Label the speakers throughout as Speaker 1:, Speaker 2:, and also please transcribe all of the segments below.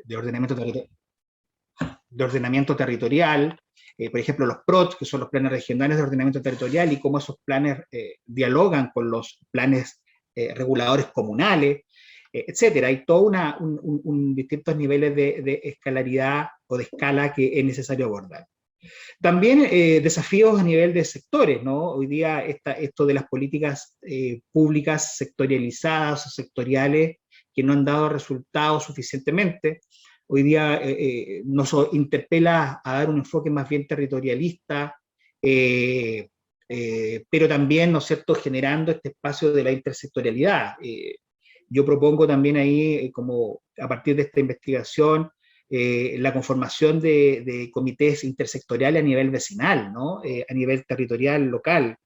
Speaker 1: de ordenamiento territorial, por ejemplo, los PROT, que son los planes regionales de ordenamiento territorial, y cómo esos planes dialogan con los planes reguladores comunales, etcétera. Hay todos distintos niveles de escalaridad o de escala que es necesario abordar. También desafíos a nivel de sectores, ¿no? Hoy día esto de las políticas públicas sectorializadas o sectoriales que no han dado resultados suficientemente. Hoy día nos interpela a dar un enfoque más bien territorialista, pero también, ¿no es cierto?, generando este espacio de la intersectorialidad. Yo propongo también ahí, como a partir de esta investigación, la conformación de comités intersectoriales a nivel vecinal, ¿no? A nivel territorial, local.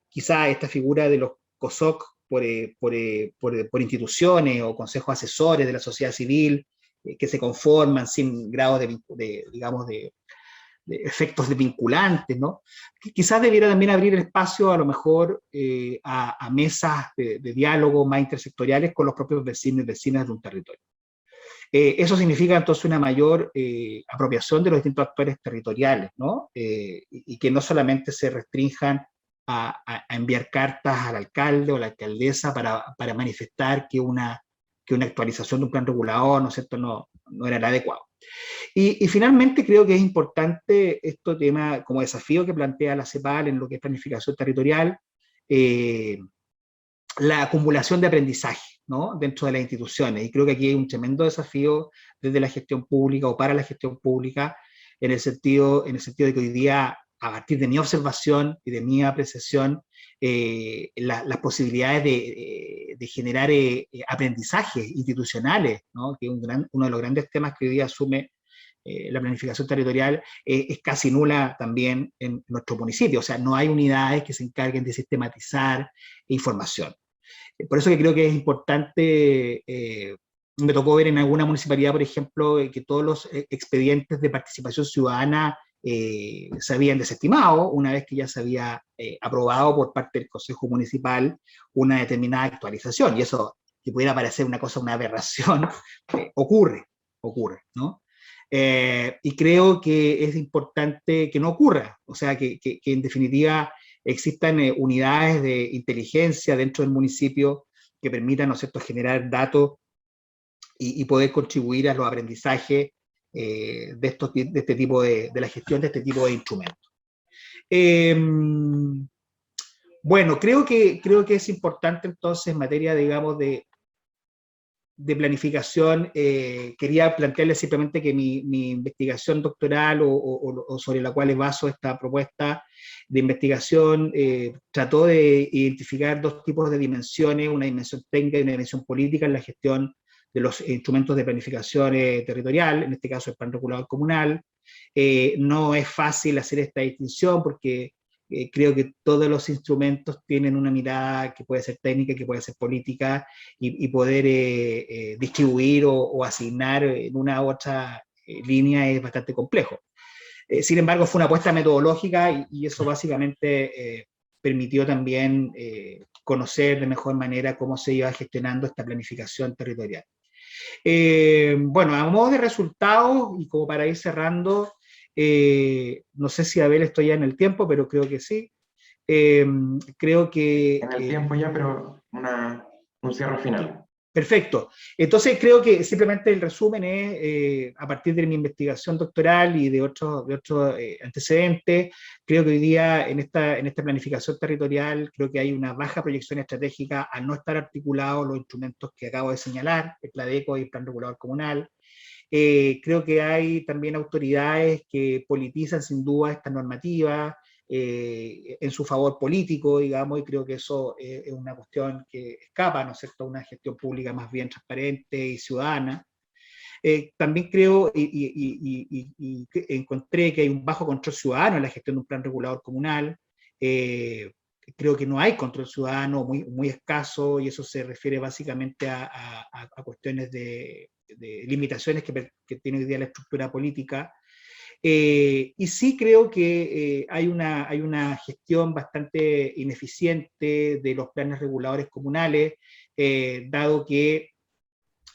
Speaker 1: Quizá esta figura de los COSOC por instituciones o consejos asesores de la sociedad civil que se conforman sin grados digamos, de efectos vinculantes, ¿no? Quizás debiera también abrir el espacio a lo mejor a mesas de diálogo más intersectoriales con los propios vecinos y vecinas de un territorio. Eso significa entonces una mayor apropiación de los distintos actores territoriales, ¿no? Y que no solamente se restrinjan a enviar cartas al alcalde o a la alcaldesa para manifestar que una actualización de un plan regulador, ¿no es cierto?, no era el adecuado. Y finalmente creo que es importante este tema como desafío que plantea la CEPAL en lo que es planificación territorial, la acumulación de aprendizaje, ¿no?, dentro de las instituciones. Y creo que aquí hay un tremendo desafío desde la gestión pública o para la gestión pública, en el sentido de que hoy día, a partir de mi observación y de mi apreciación, las posibilidades de generar aprendizajes institucionales, ¿no?, que es uno de los grandes temas que hoy día asume la planificación territorial, es casi nula también en nuestro municipio. O sea, no hay unidades que se encarguen de sistematizar información. Por eso que creo que es importante, me tocó ver en alguna municipalidad, por ejemplo, que todos los expedientes de participación ciudadana se habían desestimado una vez que ya se había aprobado por parte del Consejo Municipal una determinada actualización. Y eso, que pudiera parecer una cosa, una aberración, ocurre, ¿no? Y creo que es importante que no ocurra, o sea, que en definitiva existan unidades de inteligencia dentro del municipio que permitan, ¿no es cierto?, generar datos y poder contribuir a los aprendizajes de este tipo de la gestión de este tipo de instrumentos. Bueno, creo que es importante entonces en materia, digamos, de planificación, quería plantearles simplemente que mi investigación doctoral o sobre la cual baso esta propuesta de investigación trató de identificar dos tipos de dimensiones, una dimensión técnica y una dimensión política en la gestión de los instrumentos de planificación territorial, en este caso el plan regulador comunal. No es fácil hacer esta distinción porque creo que todos los instrumentos tienen una mirada que puede ser técnica, que puede ser política, y poder distribuir o asignar en una u otra línea es bastante complejo. Sin embargo, fue una apuesta metodológica y eso básicamente permitió también conocer de mejor manera cómo se iba gestionando esta planificación territorial. Bueno, a modo de resultados, y como para ir cerrando, no sé si Abel estoy ya en el tiempo, pero creo que sí. Creo que...
Speaker 2: En el tiempo ya, pero un cierre final.
Speaker 1: Perfecto. Entonces creo que simplemente el resumen es, a partir de mi investigación doctoral y de otros antecedentes, creo que hoy día en esta planificación territorial creo que hay una baja proyección estratégica al no estar articulados los instrumentos que acabo de señalar, el PLADECO y el Plan Regulador Comunal. Creo que hay también autoridades que politizan sin duda esta normativa en su favor político, digamos, y creo que eso es una cuestión que escapa, ¿no es cierto?, a una gestión pública más bien transparente y ciudadana. También creo y encontré que hay un bajo control ciudadano en la gestión de un plan regulador comunal. Creo que no hay control ciudadano, muy escaso, y eso se refiere básicamente a cuestiones de limitaciones que tiene hoy día la estructura política. Y sí creo que hay una gestión bastante ineficiente de los planes reguladores comunales, dado que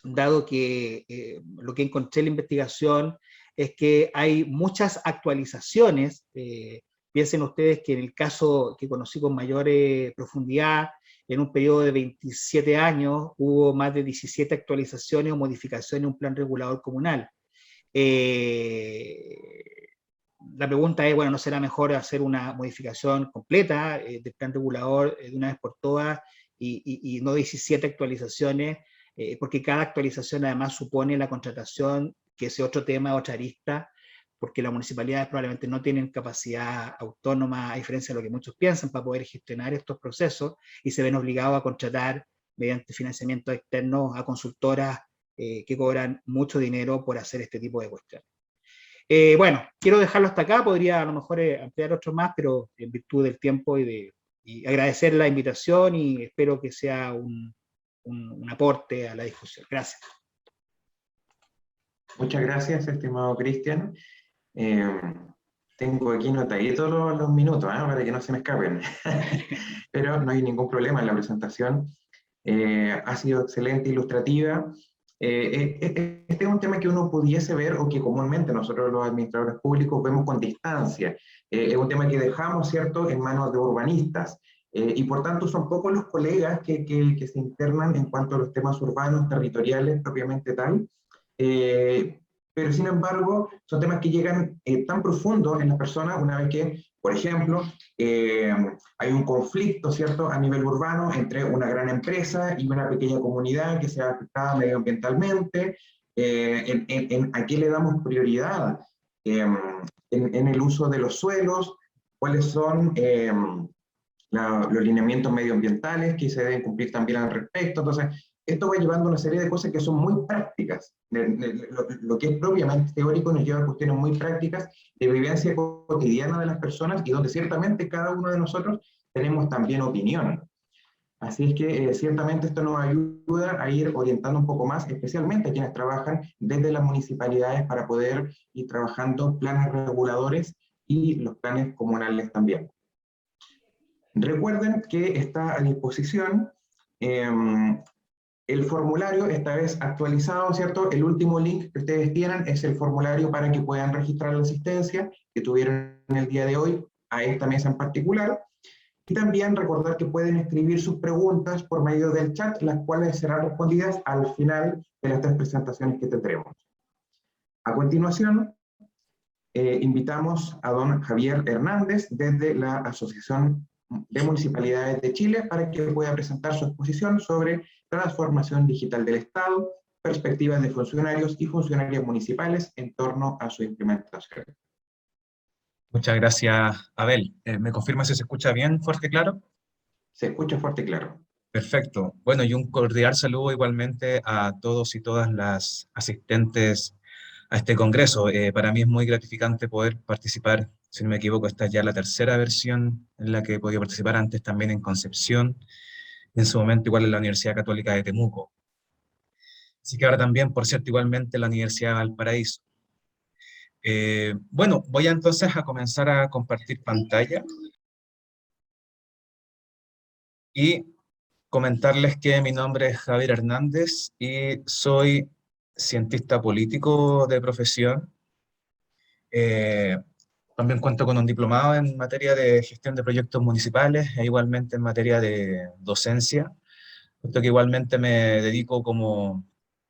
Speaker 1: dado que lo que encontré en la investigación es que hay muchas actualizaciones. Piensen ustedes que en el caso que conocí con mayor profundidad, en un periodo de 27 años hubo más de 17 actualizaciones o modificaciones en un plan regulador comunal. Eh, la pregunta es, bueno, ¿no será mejor hacer una modificación completa del plan regulador de una vez por todas y no 17 actualizaciones? Porque cada actualización además supone la contratación, que ese otro tema, otra arista, porque las municipalidades probablemente no tienen capacidad autónoma, a diferencia de lo que muchos piensan, para poder gestionar estos procesos, y se ven obligados a contratar mediante financiamiento externo a consultoras que cobran mucho dinero por hacer este tipo de cuestiones. Bueno, quiero dejarlo hasta acá, podría a lo mejor ampliar otro más, pero en virtud del tiempo y agradecer la invitación y espero que sea un aporte a la discusión. Gracias.
Speaker 2: Muchas gracias, estimado Cristian. Eh, Tengo aquí notaditos los minutos, para que no se me escapen. Pero no hay ningún problema en la presentación. Ha sido excelente, ilustrativa. Este es un tema que uno pudiese ver o que comúnmente nosotros los administradores públicos vemos con distancia. Es un tema que dejamos, ¿cierto?, en manos de urbanistas. Y por tanto son pocos los colegas que se internan en cuanto a los temas urbanos, territoriales, propiamente tal. Eh, pero sin embargo, son temas que llegan tan profundos en las personas una vez que, por ejemplo, hay un conflicto, ¿cierto?, a nivel urbano entre una gran empresa y una pequeña comunidad que se ha afectada medioambientalmente. ¿A qué le damos prioridad? En el uso de los suelos, cuáles son los lineamientos medioambientales que se deben cumplir también al respecto. Entonces, esto va llevando una serie de cosas que son muy prácticas. Lo que es propiamente teórico nos lleva a cuestiones muy prácticas de vivencia cotidiana de las personas y donde ciertamente cada uno de nosotros tenemos también opinión. Así es que ciertamente esto nos ayuda a ir orientando un poco más, especialmente a quienes trabajan desde las municipalidades para poder ir trabajando planes reguladores y los planes comunales también. Recuerden que está a disposición el formulario, esta vez actualizado, ¿cierto? El último link que ustedes tienen es el formulario para que puedan registrar la asistencia que tuvieron el día de hoy a esta mesa en particular. Y también recordar que pueden escribir sus preguntas por medio del chat, las cuales serán respondidas al final de las 3 presentaciones que tendremos. A continuación, invitamos a don Javier Hernández desde la Asociación de Municipalidades de Chile para que pueda presentar su exposición sobre transformación digital del Estado, perspectivas de funcionarios y funcionarias municipales en torno a su implementación.
Speaker 3: Muchas gracias, Abel. ¿Me confirma si se escucha bien, fuerte y claro?
Speaker 2: Se escucha fuerte y claro.
Speaker 3: Perfecto. Bueno, y un cordial saludo igualmente a todos y todas las asistentes a este congreso. Para mí es muy gratificante poder participar, si no me equivoco, esta es ya la tercera versión en la que he podido participar, antes también en Concepción, y en su momento igual en la Universidad Católica de Temuco. Así que ahora también, por cierto, igualmente en la Universidad de Valparaíso. Bueno, voy entonces a comenzar a compartir pantalla y comentarles que mi nombre es Javier Hernández y soy cientista político de profesión. También cuento con un diplomado en materia de gestión de proyectos municipales e igualmente en materia de docencia, puesto que igualmente me dedico como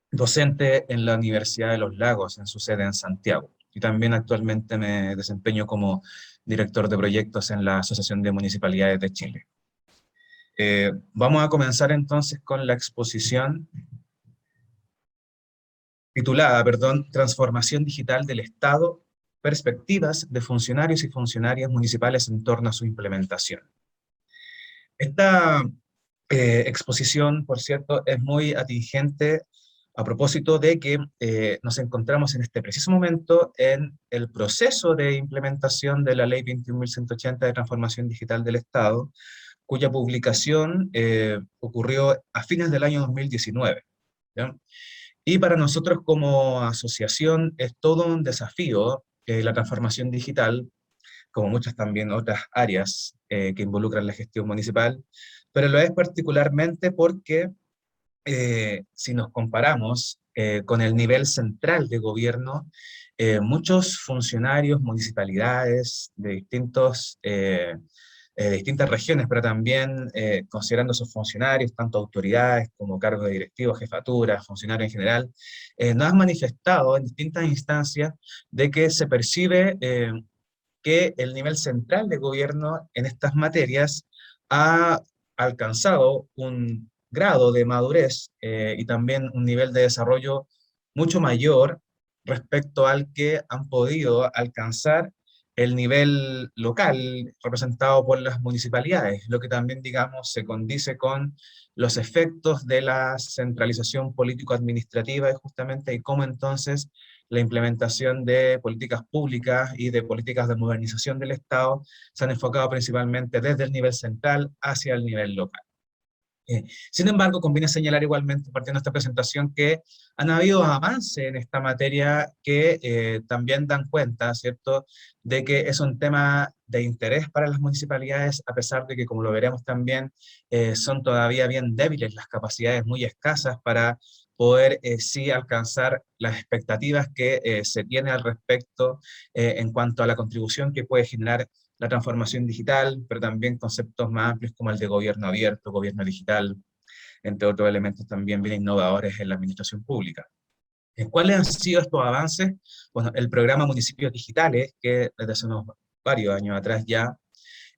Speaker 3: docente en la Universidad de los Lagos, en su sede en Santiago. Y también actualmente me desempeño como director de proyectos en la Asociación de Municipalidades de Chile. Vamos a comenzar entonces con la exposición titulada, Transformación Digital del Estado, perspectivas de funcionarios y funcionarias municipales en torno a su implementación. Esta exposición, por cierto, es muy atingente a propósito de que nos encontramos en este preciso momento en el proceso de implementación de la Ley 21.180 de Transformación Digital del Estado, cuya publicación ocurrió a fines del año 2019. ¿Ya? Y para nosotros como asociación es todo un desafío la transformación digital, como muchas también otras áreas que involucran la gestión municipal, pero lo es particularmente porque si nos comparamos con el nivel central de gobierno, muchos funcionarios, municipalidades de distintas regiones, pero también considerando esos funcionarios, tanto autoridades como cargos de directivos, jefaturas, funcionarios en general, nos han manifestado en distintas instancias de que se percibe que el nivel central de gobierno en estas materias ha alcanzado un grado de madurez y también un nivel de desarrollo mucho mayor respecto al que han podido alcanzar el nivel local representado por las municipalidades, lo que también, digamos, se condice con los efectos de la centralización político-administrativa y justamente y cómo entonces la implementación de políticas públicas y de políticas de modernización del Estado se han enfocado principalmente desde el nivel central hacia el nivel local. Sin embargo, conviene señalar igualmente, partiendo de esta presentación, que han habido avances en esta materia que también dan cuenta, ¿cierto?, de que es un tema de interés para las municipalidades, a pesar de que, como lo veremos también, son todavía bien débiles las capacidades muy escasas para poder sí alcanzar las expectativas que se tiene al respecto en cuanto a la contribución que puede generar la transformación digital, pero también conceptos más amplios como el de gobierno abierto, gobierno digital, entre otros elementos también bien innovadores en la administración pública. ¿Cuáles han sido estos avances? Bueno, el programa Municipios Digitales, que desde hace unos varios años atrás ya,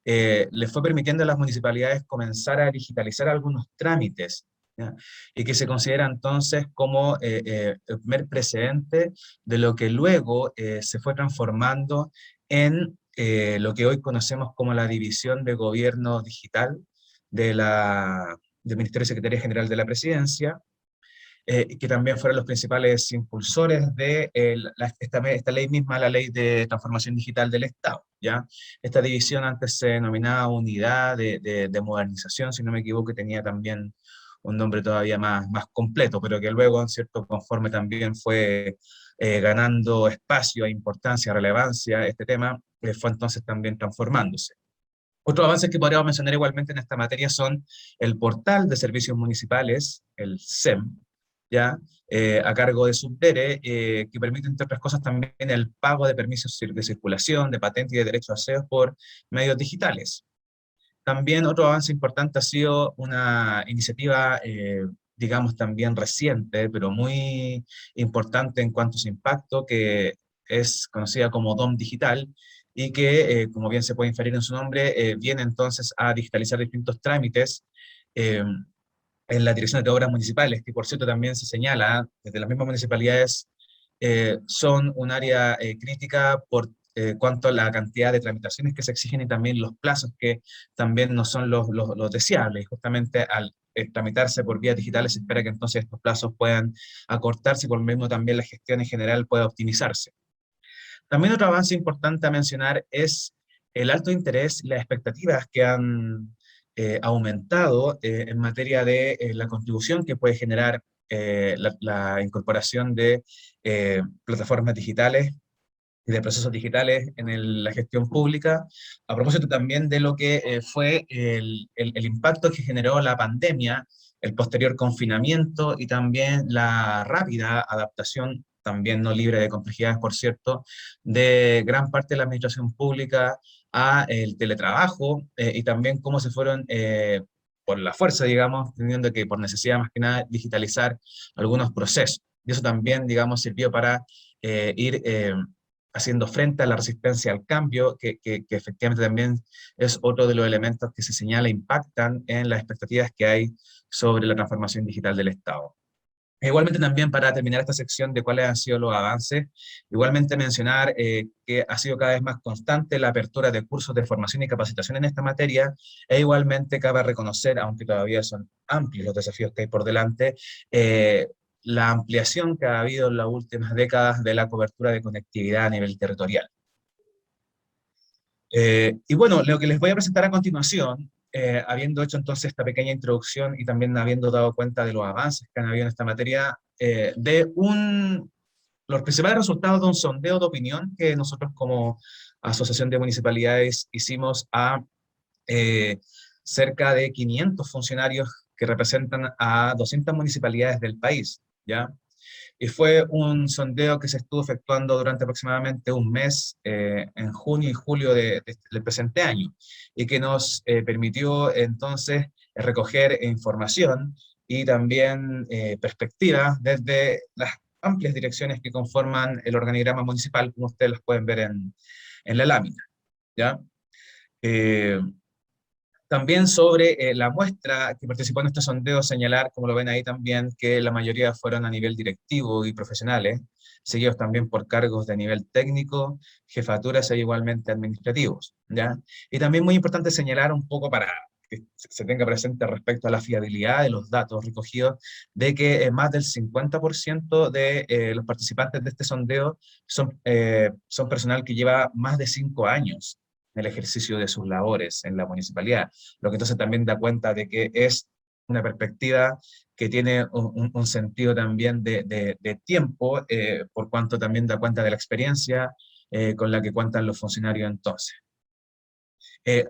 Speaker 3: les fue permitiendo a las municipalidades comenzar a digitalizar algunos trámites, ¿ya? Y que se considera entonces como el primer precedente de lo que luego se fue transformando en lo que hoy conocemos como la División de Gobierno Digital del Ministerio de Secretaría General de la Presidencia, que también fueron los principales impulsores de esta ley misma, la Ley de Transformación Digital del Estado, ¿ya? Esta división antes se denominaba Unidad de Modernización, si no me equivoco, y tenía también un nombre todavía más completo, pero que luego, en cierto, conforme también fue ganando espacio, importancia, relevancia, este tema fue entonces también transformándose. Otros avances que podríamos mencionar igualmente en esta materia son el portal de servicios municipales, el SEM, ¿ya? A cargo de Subdere, que permite, entre otras cosas, también el pago de permisos de circulación, de patente y de derechos de aseo por medios digitales. También otro avance importante ha sido una iniciativa, digamos, también reciente, pero muy importante en cuanto a su impacto, que es conocida como DOM Digital, y que, como bien se puede inferir en su nombre, viene entonces a digitalizar distintos trámites en las direcciones de obras municipales, que por cierto también se señala desde las mismas municipalidades, son un área crítica por cuanto a la cantidad de tramitaciones que se exigen y también los plazos que también no son los deseables. Y justamente al tramitarse por vías digitales se espera que entonces estos plazos puedan acortarse y por lo mismo también la gestión en general pueda optimizarse. También otro avance importante a mencionar es el alto interés y las expectativas que han aumentado en materia de la contribución que puede generar la incorporación de plataformas digitales y de procesos digitales en la gestión pública, a propósito también de lo que fue el impacto que generó la pandemia, el posterior confinamiento y también la rápida adaptación, también no libre de complejidades, por cierto, de gran parte de la administración pública a el teletrabajo y también cómo se fueron por la fuerza, digamos, teniendo que por necesidad más que nada digitalizar algunos procesos. Y eso también, digamos, sirvió para ir haciendo frente a la resistencia al cambio, que efectivamente también es otro de los elementos que se señala impactan en las expectativas que hay sobre la transformación digital del Estado. Igualmente también para terminar esta sección de cuáles han sido los avances, igualmente mencionar que ha sido cada vez más constante la apertura de cursos de formación y capacitación en esta materia, e igualmente cabe reconocer, aunque todavía son amplios los desafíos que hay por delante, la ampliación que ha habido en las últimas décadas de la cobertura de conectividad a nivel territorial. Y bueno, lo que les voy a presentar a continuación, habiendo hecho entonces esta pequeña introducción y también habiendo dado cuenta de los avances que han habido en esta materia, los principales resultados de un sondeo de opinión que nosotros como Asociación de Municipalidades hicimos a cerca de 500 funcionarios que representan a 200 municipalidades del país, ¿ya? Y fue un sondeo que se estuvo efectuando durante aproximadamente un mes, en junio y julio del presente año, y que nos permitió entonces recoger información y también perspectivas desde las amplias direcciones que conforman el organigrama municipal, como ustedes las pueden ver en la lámina, ¿ya? Eh, También sobre la muestra que participó en este sondeo, señalar, como lo ven ahí también, que la mayoría fueron a nivel directivo y profesionales, seguidos también por cargos de nivel técnico, jefaturas e igualmente administrativos, ¿ya? Y también muy importante señalar un poco para que se tenga presente respecto a la fiabilidad de los datos recogidos, de que más del 50% de los participantes de este sondeo son personal que lleva más de 5 años en el ejercicio de sus labores en la municipalidad, lo que entonces también da cuenta de que es una perspectiva que tiene un sentido también de tiempo, por cuanto también da cuenta de la experiencia con la que cuentan los funcionarios entonces. Eh,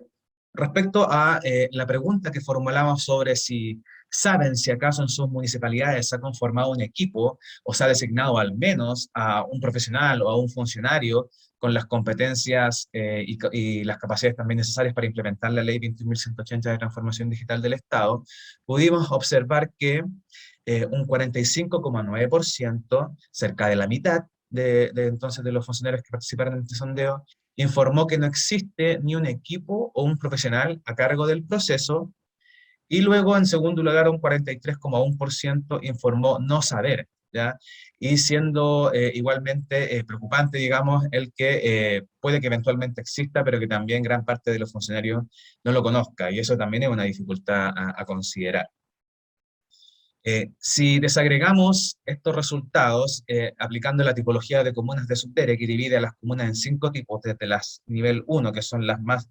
Speaker 3: Respecto a la pregunta que formulamos sobre si saben si acaso en sus municipalidades se ha conformado un equipo o se ha designado al menos a un profesional o a un funcionario con las competencias y las capacidades también necesarias para implementar la Ley 21.180 de Transformación Digital del Estado, pudimos observar que un 45,9%, cerca de la mitad entonces de los funcionarios que participaron en este sondeo, informó que no existe ni un equipo o un profesional a cargo del proceso, y luego en segundo lugar un 43,1% informó no saber, ¿ya? Y siendo igualmente preocupante, digamos, el que puede que eventualmente exista, pero que también gran parte de los funcionarios no lo conozca, y eso también es una dificultad a considerar. Si desagregamos estos resultados, aplicando la tipología de comunas de Subdere, que divide a las comunas en 5 tipos, desde las nivel 1, que son las más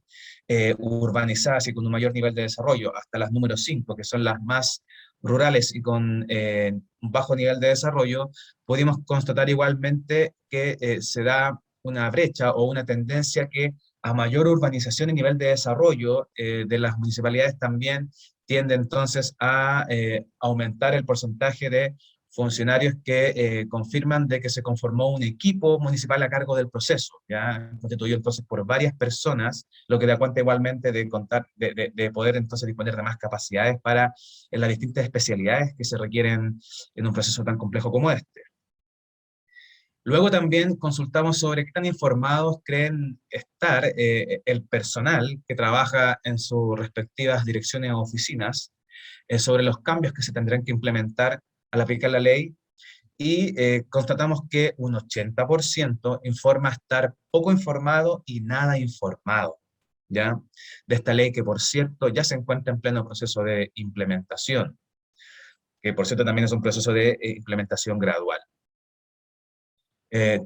Speaker 3: urbanizadas y con un mayor nivel de desarrollo, hasta las número 5, que son las más rurales y con un bajo nivel de desarrollo, pudimos constatar igualmente que se da una brecha o una tendencia que a mayor urbanización y nivel de desarrollo de las municipalidades también tiende entonces a aumentar el porcentaje de funcionarios que confirman de que se conformó un equipo municipal a cargo del proceso, ya constituido entonces por varias personas, lo que da cuenta igualmente de contar, de poder entonces disponer de más capacidades para en las distintas especialidades que se requieren en un proceso tan complejo como este. Luego también consultamos sobre qué tan informados creen estar el personal que trabaja en sus respectivas direcciones o oficinas sobre los cambios que se tendrán que implementar al aplicar la ley, y constatamos que un 80% informa estar poco informado y nada informado, ¿ya? De esta ley, que por cierto ya se encuentra en pleno proceso de implementación, que por cierto también es un proceso de implementación gradual.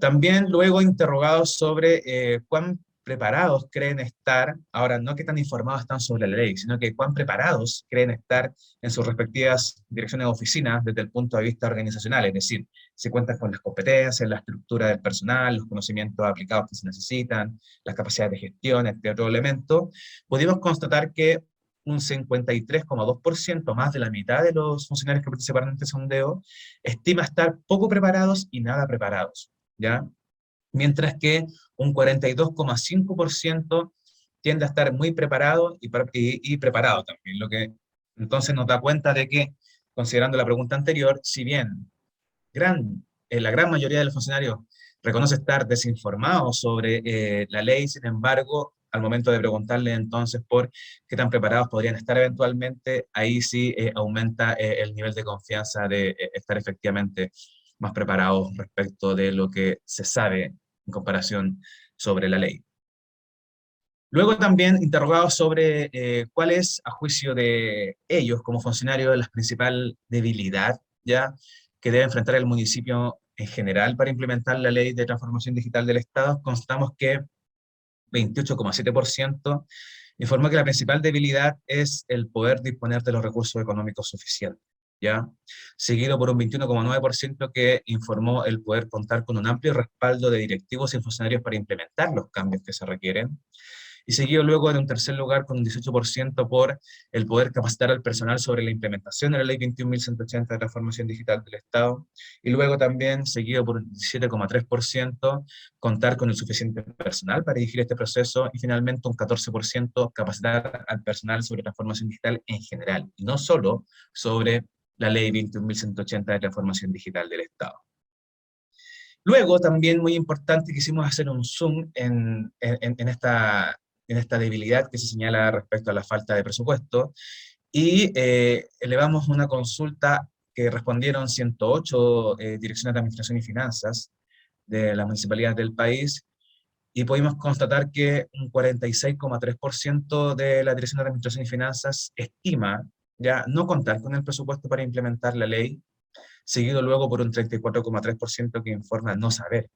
Speaker 3: También luego interrogados sobre cuán preparados creen estar, ahora no qué tan informados están sobre la ley, sino que cuán preparados creen estar en sus respectivas direcciones de oficinas desde el punto de vista organizacional, es decir, si cuentan con las competencias, la estructura del personal, los conocimientos aplicados que se necesitan, las capacidades de gestión, este otro elemento. Pudimos constatar que un 53,2%, más de la mitad de los funcionarios que participaron en este sondeo, estima estar poco preparados y nada preparados, ¿ya? Mientras que un 42,5% tiende a estar muy preparado y preparado también, lo que entonces nos da cuenta de que, considerando la pregunta anterior, si bien la gran mayoría de los funcionarios reconoce estar desinformados sobre la ley, sin embargo, al momento de preguntarle entonces por qué tan preparados podrían estar eventualmente, ahí sí aumenta el nivel de confianza de estar efectivamente más preparados respecto de lo que se sabe en comparación sobre la ley. Luego también interrogados sobre cuál es, a juicio de ellos como funcionarios, la principal debilidad, ¿ya?, que debe enfrentar el municipio en general para implementar la Ley de Transformación Digital del Estado. Constatamos que 28,7% informó que la principal debilidad es el poder disponer de los recursos económicos suficientes, ¿ya? Seguido por un 21,9% que informó el poder contar con un amplio respaldo de directivos y funcionarios para implementar los cambios que se requieren. y seguido luego en un tercer lugar con un 18% por el poder capacitar al personal sobre la implementación de la Ley 21.180 de transformación digital del Estado, y luego también seguido por un 17,3% contar con el suficiente personal para dirigir este proceso, y finalmente un 14% capacitar al personal sobre transformación digital en general, y no solo sobre la Ley 21.180 de transformación digital del Estado. Luego, también muy importante, quisimos hacer un zoom en esta debilidad que se señala respecto a la falta de presupuesto, y elevamos una consulta que respondieron 108 direcciones de administración y finanzas de las municipalidades del país, y pudimos constatar que un 46,3% de la dirección de administración y finanzas estima ya no contar con el presupuesto para implementar la ley, seguido luego por un 34,3% que informa no saber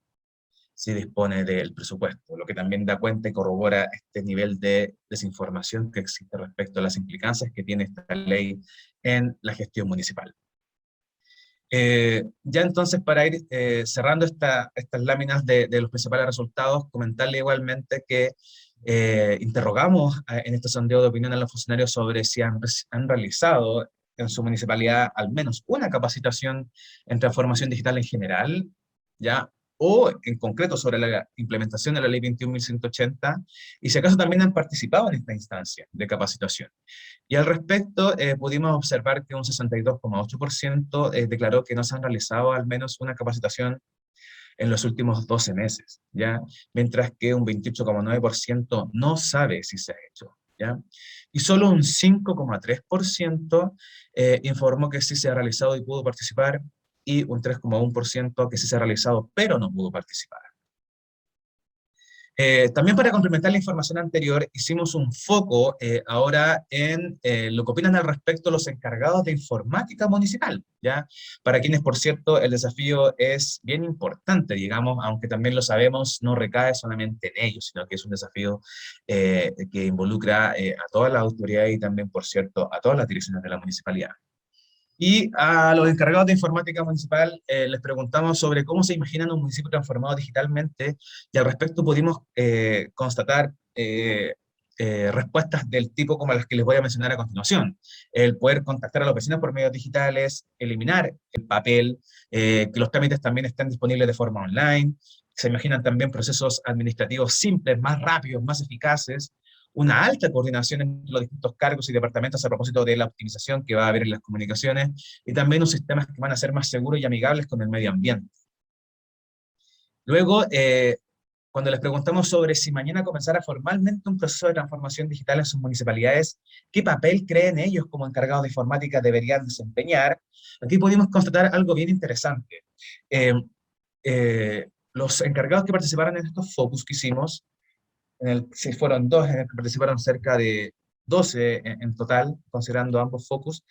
Speaker 3: si dispone del presupuesto, lo que también da cuenta y corrobora este nivel de desinformación que existe respecto a las implicancias que tiene esta ley en la gestión municipal. Ya entonces, para ir cerrando estas láminas de los principales resultados, comentarle igualmente que interrogamos en este sondeo de opinión a los funcionarios sobre si han realizado en su municipalidad al menos una capacitación en transformación digital en general, ¿ya? O en concreto sobre la implementación de la Ley 21.180, y si acaso también han participado en esta instancia de capacitación. Y al respecto, pudimos observar que un 62,8% declaró que no se han realizado al menos una capacitación en los últimos 12 meses, ¿ya? Mientras que un 28,9% no sabe si se ha hecho, ¿ya? Y solo un 5,3% informó que sí se ha realizado y pudo participar, y un 3,1% que sí se ha realizado pero no pudo participar. También, para complementar la información anterior, hicimos un foco ahora en lo que opinan al respecto los encargados de informática municipal, ¿ya? Para quienes, por cierto, el desafío es bien importante, digamos, aunque también lo sabemos, no recae solamente en ellos, sino que es un desafío que involucra a todas las autoridades y también, por cierto, a todas las direcciones de la municipalidad. Y a los encargados de informática municipal les preguntamos sobre cómo se imaginan un municipio transformado digitalmente, y al respecto pudimos constatar respuestas del tipo como las que les voy a mencionar a continuación. El poder contactar a los vecinos por medios digitales, eliminar el papel, que los trámites también estén disponibles de forma online, se imaginan también procesos administrativos simples, más rápidos, más eficaces, una alta coordinación entre los distintos cargos y departamentos a propósito de la optimización que va a haber en las comunicaciones, y también unos sistemas que van a ser más seguros y amigables con el medio ambiente. Luego, cuando les preguntamos sobre si mañana comenzara formalmente un proceso de transformación digital en sus municipalidades, ¿qué papel creen ellos como encargados de informática deberían desempeñar? Aquí pudimos constatar algo bien interesante. Los encargados que participaron en estos focus que hicimos, si fueron dos, en el que participaron cerca de 12 en total, considerando ambos focus,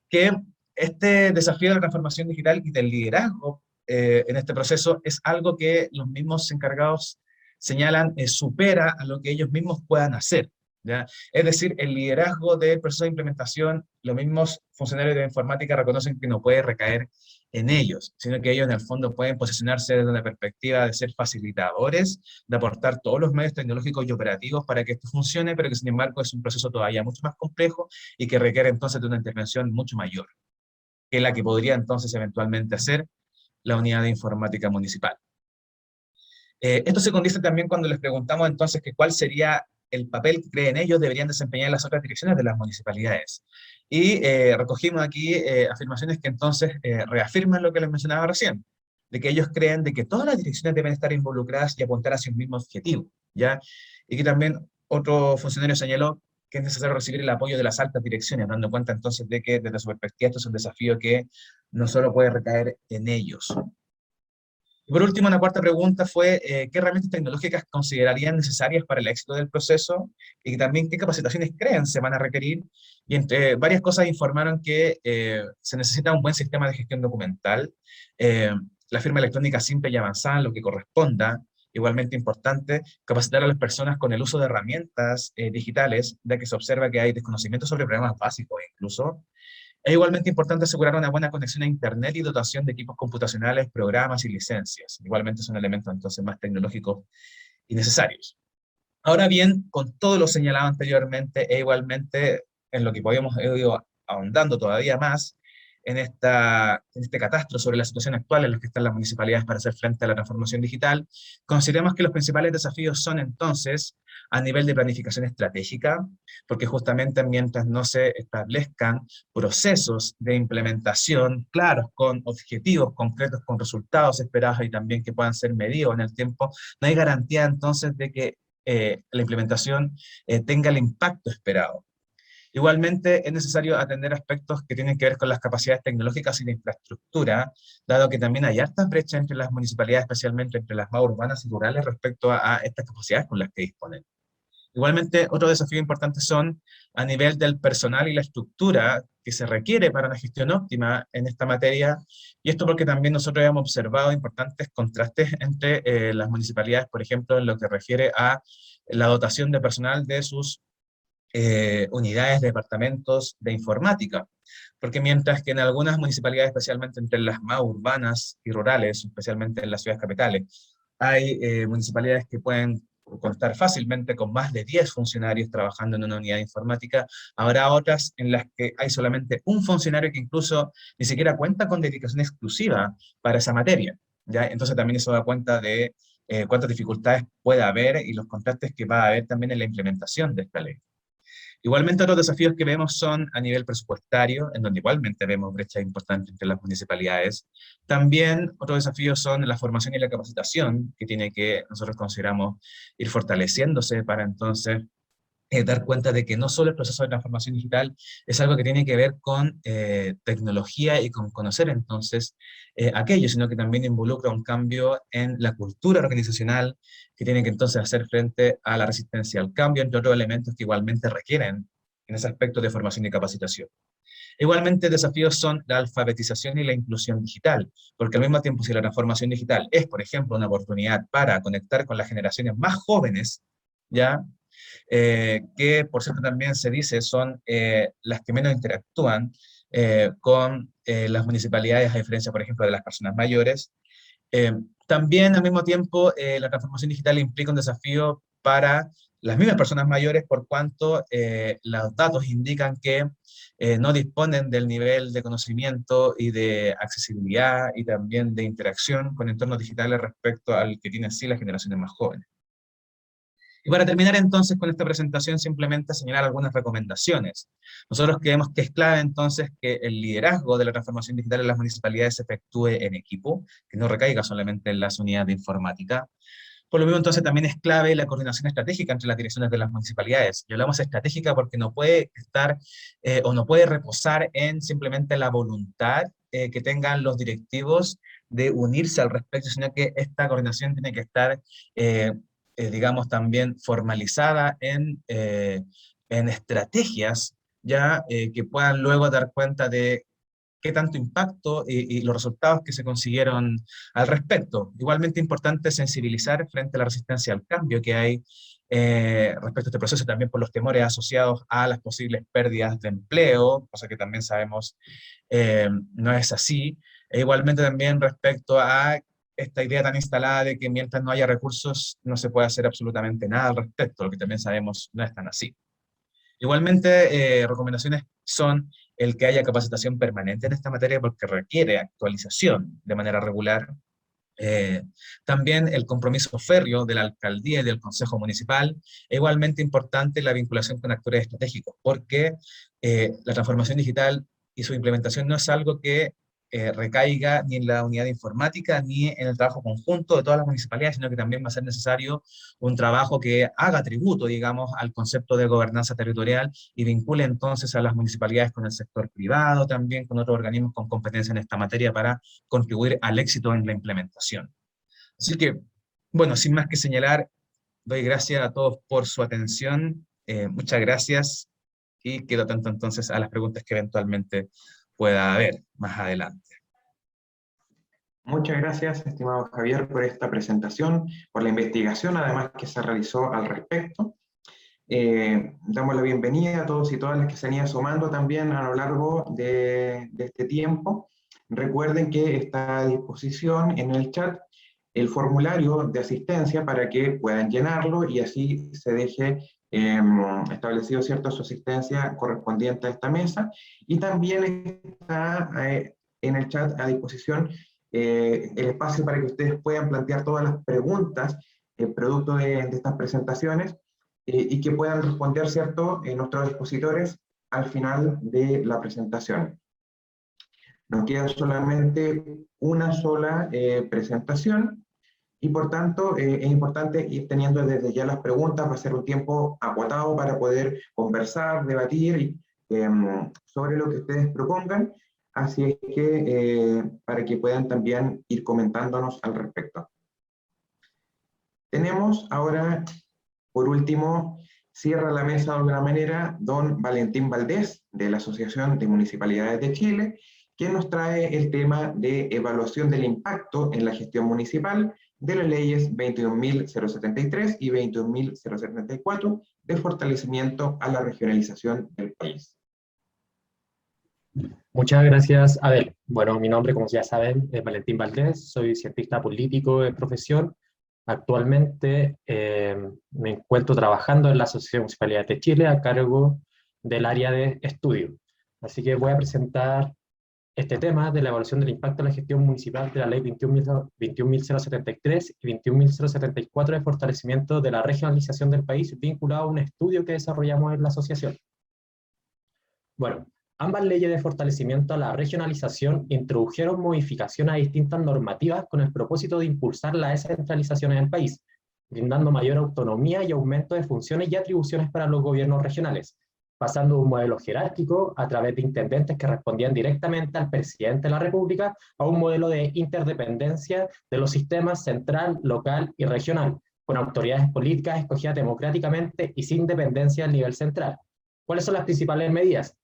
Speaker 3: que este desafío de la transformación digital y del liderazgo en este proceso es algo que los mismos encargados señalan supera a lo que ellos mismos puedan hacer, ¿ya? Es decir, el liderazgo del proceso de implementación, los mismos funcionarios de informática reconocen que no puede recaer en ellos, sino que ellos en el fondo pueden posicionarse desde una perspectiva de ser facilitadores, de aportar todos los medios tecnológicos y operativos para que esto funcione, pero que sin embargo es un proceso todavía mucho más complejo y que requiere entonces de una intervención mucho mayor que la que podría entonces eventualmente hacer la unidad de informática municipal. Esto se condice también cuando les preguntamos entonces que cuál sería el papel que creen ellos deberían desempeñar las otras direcciones de las municipalidades. Y recogimos aquí afirmaciones que entonces reafirman lo que les mencionaba recién, de que ellos creen de que todas las direcciones deben estar involucradas y apuntar hacia un mismo objetivo, ¿ya? Y que también otro funcionario señaló que es necesario recibir el apoyo de las altas direcciones, dando cuenta entonces de que desde su perspectiva esto es un desafío que no solo puede recaer en ellos. Y por último, una cuarta pregunta fue ¿qué herramientas tecnológicas considerarían necesarias para el éxito del proceso? Y también qué capacitaciones creen se van a requerir. Y entre varias cosas informaron que se necesita un buen sistema de gestión documental, la firma electrónica simple y avanzada en lo que corresponda. Igualmente importante, capacitar a las personas con el uso de herramientas digitales, ya que se observa que hay desconocimiento sobre problemas básicos incluso. Es igualmente importante asegurar una buena conexión a Internet y dotación de equipos computacionales, programas y licencias. Igualmente son elementos entonces más tecnológicos y necesarios. Ahora bien, con todo lo señalado anteriormente, e igualmente en lo que podemos ir ahondando todavía más, en este catastro sobre la situación actual en la que están las municipalidades para hacer frente a la transformación digital, consideramos que los principales desafíos son entonces a nivel de planificación estratégica, porque justamente mientras no se establezcan procesos de implementación claros, con objetivos concretos, con resultados esperados y también que puedan ser medidos en el tiempo, no hay garantía entonces de que la implementación tenga el impacto esperado. Igualmente, es necesario atender aspectos que tienen que ver con las capacidades tecnológicas y de infraestructura, dado que también hay hartas brechas entre las municipalidades, especialmente entre las más urbanas y rurales, respecto a estas capacidades con las que disponen. Igualmente, otro desafío importante son a nivel del personal y la estructura que se requiere para una gestión óptima en esta materia, y esto porque también nosotros hemos observado importantes contrastes entre las municipalidades, por ejemplo, en lo que refiere a la dotación de personal de sus unidades, departamentos de informática, porque mientras que en algunas municipalidades, especialmente entre las más urbanas y rurales, especialmente en las ciudades capitales, hay municipalidades que pueden contar fácilmente con más de 10 funcionarios trabajando en una unidad informática, habrá otras en las que hay solamente un funcionario que incluso ni siquiera cuenta con dedicación exclusiva para esa materia, ¿ya? Entonces también eso da cuenta de cuántas dificultades puede haber y los contrastes que va a haber también en la implementación de esta ley. Igualmente, otros desafíos que vemos son a nivel presupuestario, en donde igualmente vemos brechas importantes entre las municipalidades. También otros desafíos son la formación y la capacitación, que tiene que nosotros consideramos ir fortaleciéndose para entonces dar cuenta de que no solo el proceso de transformación digital es algo que tiene que ver con tecnología y con conocer entonces aquello, sino que también involucra un cambio en la cultura organizacional que tiene que entonces hacer frente a la resistencia al cambio, entre otros elementos que igualmente requieren en ese aspecto de formación y capacitación. Igualmente, desafíos son la alfabetización y la inclusión digital, porque al mismo tiempo si la transformación digital es, por ejemplo, una oportunidad para conectar con las generaciones más jóvenes, ¿ya? Que por cierto también se dice son las que menos interactúan con las municipalidades, a diferencia, por ejemplo, de las personas mayores. Eh, También al mismo tiempo la transformación digital implica un desafío para las mismas personas mayores por cuanto los datos indican que no disponen del nivel de conocimiento y de accesibilidad y también de interacción con entornos digitales respecto al que tienen sí las generaciones más jóvenes. Y para terminar entonces con esta presentación, simplemente señalar algunas recomendaciones. Nosotros creemos que es clave entonces que el liderazgo de la transformación digital en las municipalidades se efectúe en equipo, que no recaiga solamente en las unidades de informática. Por lo mismo, entonces, también es clave la coordinación estratégica entre las direcciones de las municipalidades. Y hablamos estratégica porque no puede estar o no puede reposar en simplemente la voluntad que tengan los directivos de unirse al respecto, sino que esta coordinación tiene que estar, digamos, también formalizada en estrategias ya que puedan luego dar cuenta de qué tanto impacto y los resultados que se consiguieron al respecto. Igualmente importante sensibilizar frente a la resistencia al cambio que hay respecto a este proceso, también por los temores asociados a las posibles pérdidas de empleo, cosa que también sabemos no es así. E igualmente también respecto a esta idea tan instalada de que mientras no haya recursos no se puede hacer absolutamente nada al respecto, lo que también sabemos no es tan así. Igualmente, recomendaciones son el que haya capacitación permanente en esta materia porque requiere actualización de manera regular. Eh, También el compromiso férreo de la alcaldía y del consejo municipal. E igualmente importante la vinculación con actores estratégicos, porque la transformación digital y su implementación no es algo que recaiga ni en la unidad de informática ni en el trabajo conjunto de todas las municipalidades, sino que también va a ser necesario un trabajo que haga tributo, digamos, al concepto de gobernanza territorial y vincule entonces a las municipalidades con el sector privado, también con otros organismos con competencia en esta materia para contribuir al éxito en la implementación. Así que, bueno, sin más que señalar, doy gracias a todos por su atención, muchas gracias y quedo atento entonces a las preguntas que eventualmente pueda haber más adelante.
Speaker 2: Muchas gracias, estimado Javier, por esta presentación, por la investigación además que se realizó al respecto. Damos la bienvenida a todos y todas las que se han ido sumando también a lo largo de este tiempo. Recuerden que está a disposición en el chat el formulario de asistencia para que puedan llenarlo y así se deje establecido, ¿cierto?, su asistencia correspondiente a esta mesa. Y también está en el chat a disposición el espacio para que ustedes puedan plantear todas las preguntas producto de estas presentaciones y que puedan responder, ¿cierto?, nuestros expositores al final de la presentación. Nos queda solamente una sola presentación y por tanto es importante ir teniendo desde ya las preguntas. Va a ser un tiempo acotado para poder conversar, debatir sobre lo que ustedes propongan, así es que para que puedan también ir comentándonos al respecto. Tenemos ahora, por último, cierra la mesa de alguna manera don Valentín Valdés, de la Asociación de Municipalidades de Chile, quien nos trae el tema de evaluación del impacto en la gestión municipal de las leyes 21.073 y 21.074 de fortalecimiento a la regionalización del país.
Speaker 4: Muchas gracias, Abel. Bueno, mi nombre, como ya saben, es Valentín Valdés, soy cientista político de profesión. Actualmente me encuentro trabajando en la Asociación de Municipalidades de Chile a cargo del área de estudio. Así que voy a presentar este tema de la evaluación del impacto en la gestión municipal de la ley 21.073 y 21.074 de fortalecimiento de la regionalización del país, vinculado a un estudio que desarrollamos en la asociación. Bueno, ambas leyes de fortalecimiento a la regionalización introdujeron modificaciones a distintas normativas con el propósito de impulsar la descentralización en el país, brindando mayor autonomía y aumento de funciones y atribuciones para los gobiernos regionales, pasando de un modelo jerárquico a través de intendentes que respondían directamente al presidente de la República a un modelo de interdependencia de los sistemas central, local y regional, con autoridades políticas escogidas democráticamente y sin dependencia del nivel central. ¿Cuáles son las principales medidas?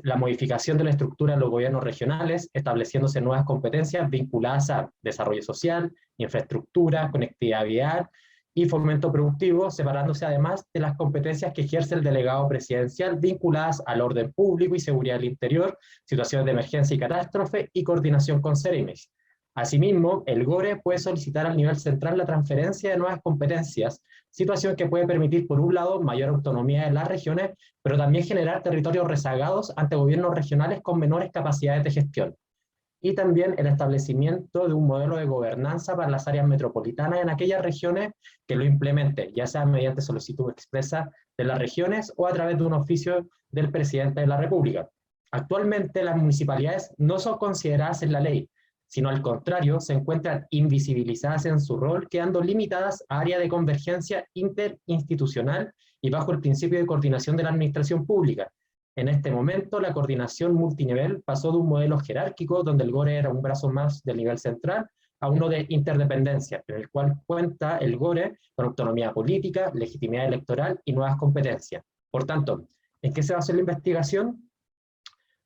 Speaker 4: La modificación de la estructura de los gobiernos regionales, estableciéndose nuevas competencias vinculadas a desarrollo social, infraestructura, conectividad vial y fomento productivo, separándose además de las competencias que ejerce el delegado presidencial vinculadas al orden público y seguridad del interior, situaciones de emergencia y catástrofe y coordinación con CEREMIS. Asimismo, el GORE puede solicitar al nivel central la transferencia de nuevas competencias, situación que puede permitir, por un lado, mayor autonomía de las regiones, pero también generar territorios rezagados ante gobiernos regionales con menores capacidades de gestión. Y también el establecimiento de un modelo de gobernanza para las áreas metropolitanas en aquellas regiones que lo implementen, ya sea mediante solicitud expresa de las regiones o a través de un oficio del presidente de la República. Actualmente las municipalidades no son consideradas en la ley, sino al contrario, se encuentran invisibilizadas en su rol, quedando limitadas a áreas de convergencia interinstitucional y bajo el principio de coordinación de la administración pública. En este momento, la coordinación multinivel pasó de un modelo jerárquico, donde el GORE era un brazo más del nivel central, a uno de interdependencia, en el cual cuenta el GORE con autonomía política, legitimidad electoral y nuevas competencias. Por tanto, ¿en qué se basa la investigación?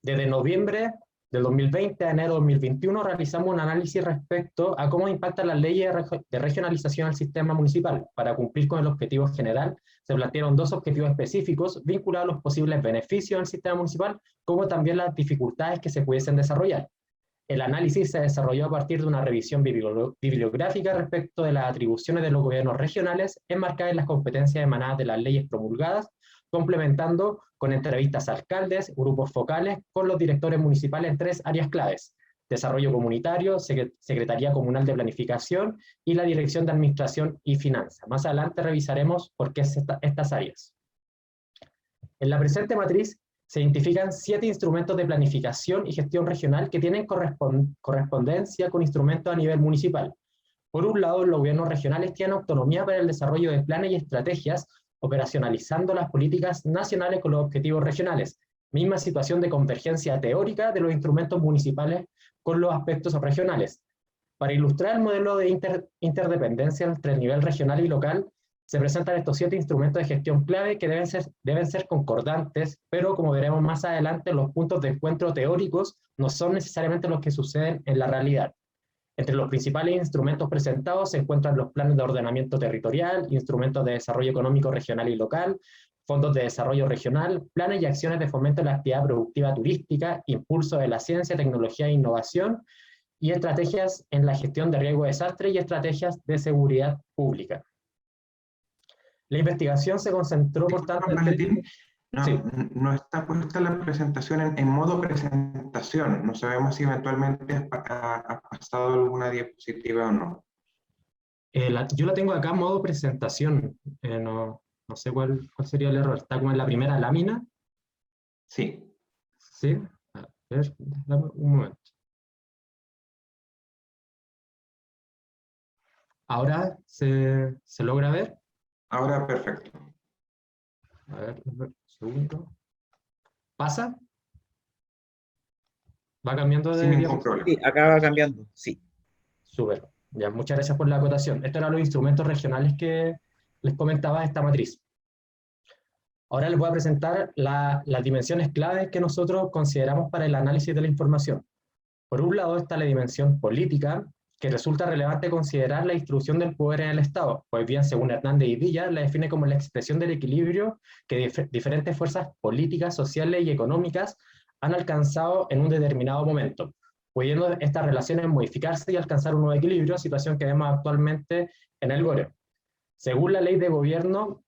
Speaker 4: Desde noviembre del 2020 a enero de 2021 realizamos un análisis respecto a cómo impactan las leyes de regionalización al sistema municipal. Para cumplir con el objetivo general, se plantearon dos objetivos específicos vinculados a los posibles beneficios del sistema municipal, como también las dificultades que se pudiesen desarrollar. El análisis se desarrolló a partir de una revisión bibliográfica respecto de las atribuciones de los gobiernos regionales enmarcadas en las competencias emanadas de las leyes promulgadas, complementando con entrevistas a alcaldes, grupos focales, con los directores municipales en tres áreas claves: desarrollo comunitario, Secretaría Comunal de Planificación y la Dirección de Administración y Finanzas. Más adelante revisaremos por qué estas áreas. En la presente matriz se identifican 7 instrumentos de planificación y gestión regional que tienen correspondencia con instrumentos a nivel municipal. Por un lado, los gobiernos regionales tienen autonomía para el desarrollo de planes y estrategias, operacionalizando las políticas nacionales con los objetivos regionales, misma situación de convergencia teórica de los instrumentos municipales con los aspectos regionales. Para ilustrar el modelo de interdependencia entre el nivel regional y local, se presentan estos 7 instrumentos de gestión clave que deben ser concordantes, pero como veremos más adelante, los puntos de encuentro teóricos no son necesariamente los que suceden en la realidad. Entre los principales instrumentos presentados se encuentran los planes de ordenamiento territorial, instrumentos de desarrollo económico regional y local, fondos de desarrollo regional, planes y acciones de fomento de la actividad productiva turística, impulso de la ciencia, tecnología e innovación, y estrategias en la gestión de riesgo de desastre y estrategias de seguridad pública. La investigación se concentró, por tanto,
Speaker 2: Valentín, no,
Speaker 4: sí.
Speaker 2: no está puesta la presentación en modo presentación. No sabemos si eventualmente ha pasado alguna diapositiva o no.
Speaker 4: Yo la tengo acá en modo presentación. No sé cuál sería el error. Está como en la primera lámina.
Speaker 2: Sí.
Speaker 4: Sí. A ver, dame un momento. ¿Ahora se logra ver?
Speaker 2: Ahora perfecto.
Speaker 4: A ver, un segundo. ¿Pasa? ¿Va cambiando de
Speaker 2: Sin ningún
Speaker 4: diapositiva?
Speaker 2: problema.
Speaker 1: Sí, acá va cambiando, sí.
Speaker 4: Súper. Ya, muchas gracias por la acotación. Estos eran los instrumentos regionales que les comentaba de esta matriz. Ahora les voy a presentar las dimensiones claves que nosotros consideramos para el análisis de la información. Por un lado está la dimensión política, que resulta relevante considerar la distribución del poder en el Estado, pues bien, según Hernández y Villa, la define como la expresión del equilibrio que diferentes fuerzas políticas, sociales y económicas han alcanzado en un determinado momento, pudiendo estas relaciones modificarse y alcanzar un nuevo equilibrio, situación que vemos actualmente en el GORE. Según la ley de gobierno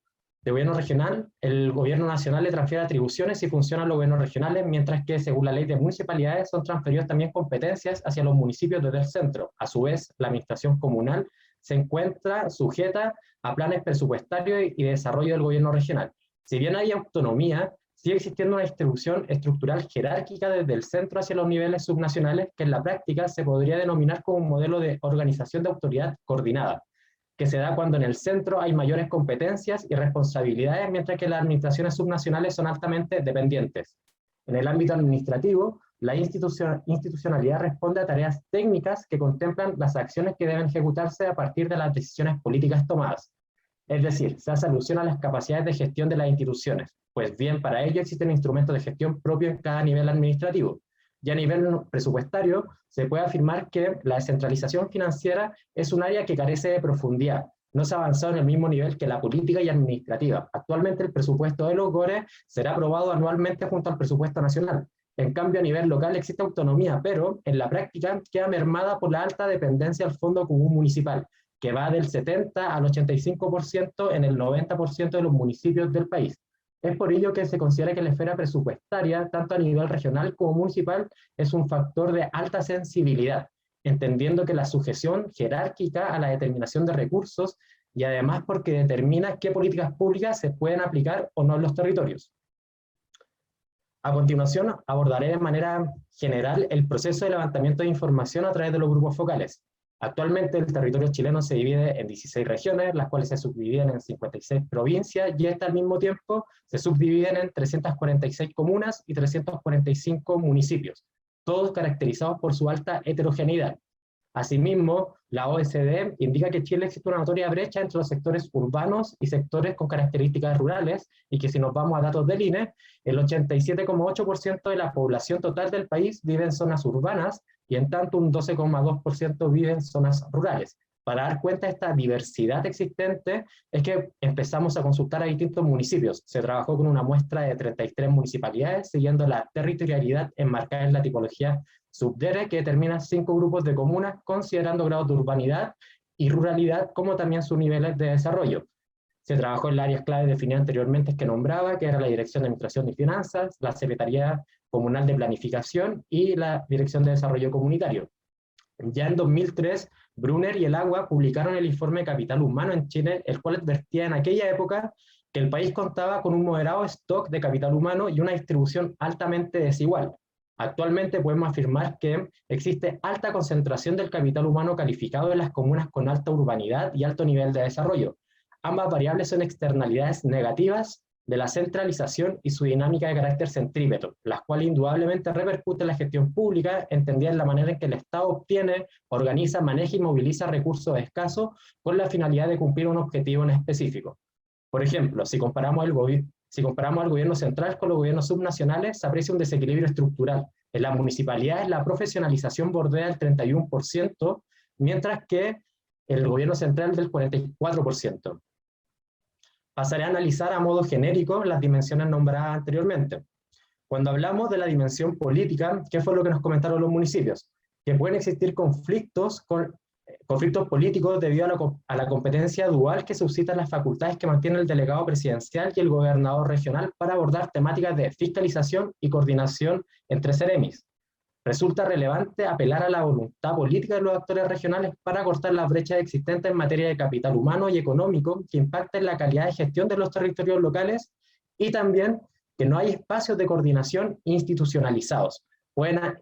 Speaker 4: regional, el gobierno nacional le transfiere atribuciones y funciones a los gobiernos regionales, mientras que según la ley de municipalidades son transferidas también competencias hacia los municipios desde el centro. A su vez, la administración comunal se encuentra sujeta a planes presupuestarios y de desarrollo del gobierno regional. Si bien hay autonomía, sigue existiendo una distribución estructural jerárquica desde el centro hacia los niveles subnacionales, que en la práctica se podría denominar como un modelo de organización de autoridad coordinada, que se da cuando en el centro hay mayores competencias y responsabilidades, mientras que las administraciones subnacionales son altamente dependientes. En el ámbito administrativo, la institucionalidad responde a tareas técnicas que contemplan las acciones que deben ejecutarse a partir de las decisiones políticas tomadas. Es decir, se hace alusión a las capacidades de gestión de las instituciones, pues bien, para ello existen instrumentos de gestión propios en cada nivel administrativo. Y a nivel presupuestario, se puede afirmar que la descentralización financiera es un área que carece de profundidad. No se ha avanzado en el mismo nivel que la política y administrativa. Actualmente el presupuesto de los GORE será aprobado anualmente junto al presupuesto nacional. En cambio, a nivel local existe autonomía, pero en la práctica queda mermada por la alta dependencia al Fondo Común Municipal, que va del 70 al 85% en el 90% de los municipios del país. Es por ello que se considera que la esfera presupuestaria, tanto a nivel regional como municipal, es un factor de alta sensibilidad, entendiendo que la sujeción jerárquica a la determinación de recursos y además porque determina qué políticas públicas se pueden aplicar o no en los territorios. A continuación, abordaré de manera general el proceso de levantamiento de información a través de los grupos focales. Actualmente el territorio chileno se divide en 16 regiones, las cuales se subdividen en 56 provincias y al mismo tiempo se subdividen en 346 comunas y 345 municipios, todos caracterizados por su alta heterogeneidad. Asimismo, la OECD indica que en Chile existe una notoria brecha entre los sectores urbanos y sectores con características rurales, y que si nos vamos a datos del INE, el 87,8% de la población total del país vive en zonas urbanas, y en tanto un 12,2% vive en zonas rurales. Para dar cuenta de esta diversidad existente, es que empezamos a consultar a distintos municipios. Se trabajó con una muestra de 33 municipalidades, siguiendo la territorialidad enmarcada en la tipología SUBDERE, que determina 5 grupos de comunas, considerando grados de urbanidad y ruralidad, como también sus niveles de desarrollo. Se trabajó en las áreas clave definidas anteriormente que nombraba, que era la Dirección de Administración y Finanzas, la Secretaría Comunal de Planificación y la Dirección de Desarrollo Comunitario. Ya en 2003, Brunner y el Agua publicaron el informe Capital Humano en Chile, el cual advertía en aquella época que el país contaba con un moderado stock de capital humano y una distribución altamente desigual. Actualmente podemos afirmar que existe alta concentración del capital humano calificado en las comunas con alta urbanidad y alto nivel de desarrollo. Ambas variables son externalidades negativas de la centralización y su dinámica de carácter centrípeto, las cuales indudablemente repercuten en la gestión pública, entendida en la manera en que el Estado obtiene, organiza, maneja y moviliza recursos escasos con la finalidad de cumplir un objetivo en específico. Por ejemplo, si comparamos al gobierno central con los gobiernos subnacionales, se aprecia un desequilibrio estructural. En las municipalidades la profesionalización bordea el 31%, mientras que el gobierno central del 44%. Pasaré a analizar a modo genérico las dimensiones nombradas anteriormente. Cuando hablamos de la dimensión política, ¿qué fue lo que nos comentaron los municipios? que pueden existir conflictos políticos debido a la competencia dual que suscitan las facultades que mantiene el delegado presidencial y el gobernador regional para abordar temáticas de fiscalización y coordinación entre seremis. Resulta relevante apelar a la voluntad política de los actores regionales para cortar las brechas existentes en materia de capital humano y económico que impacten la calidad de gestión de los territorios locales, y también que no hay espacios de coordinación institucionalizados.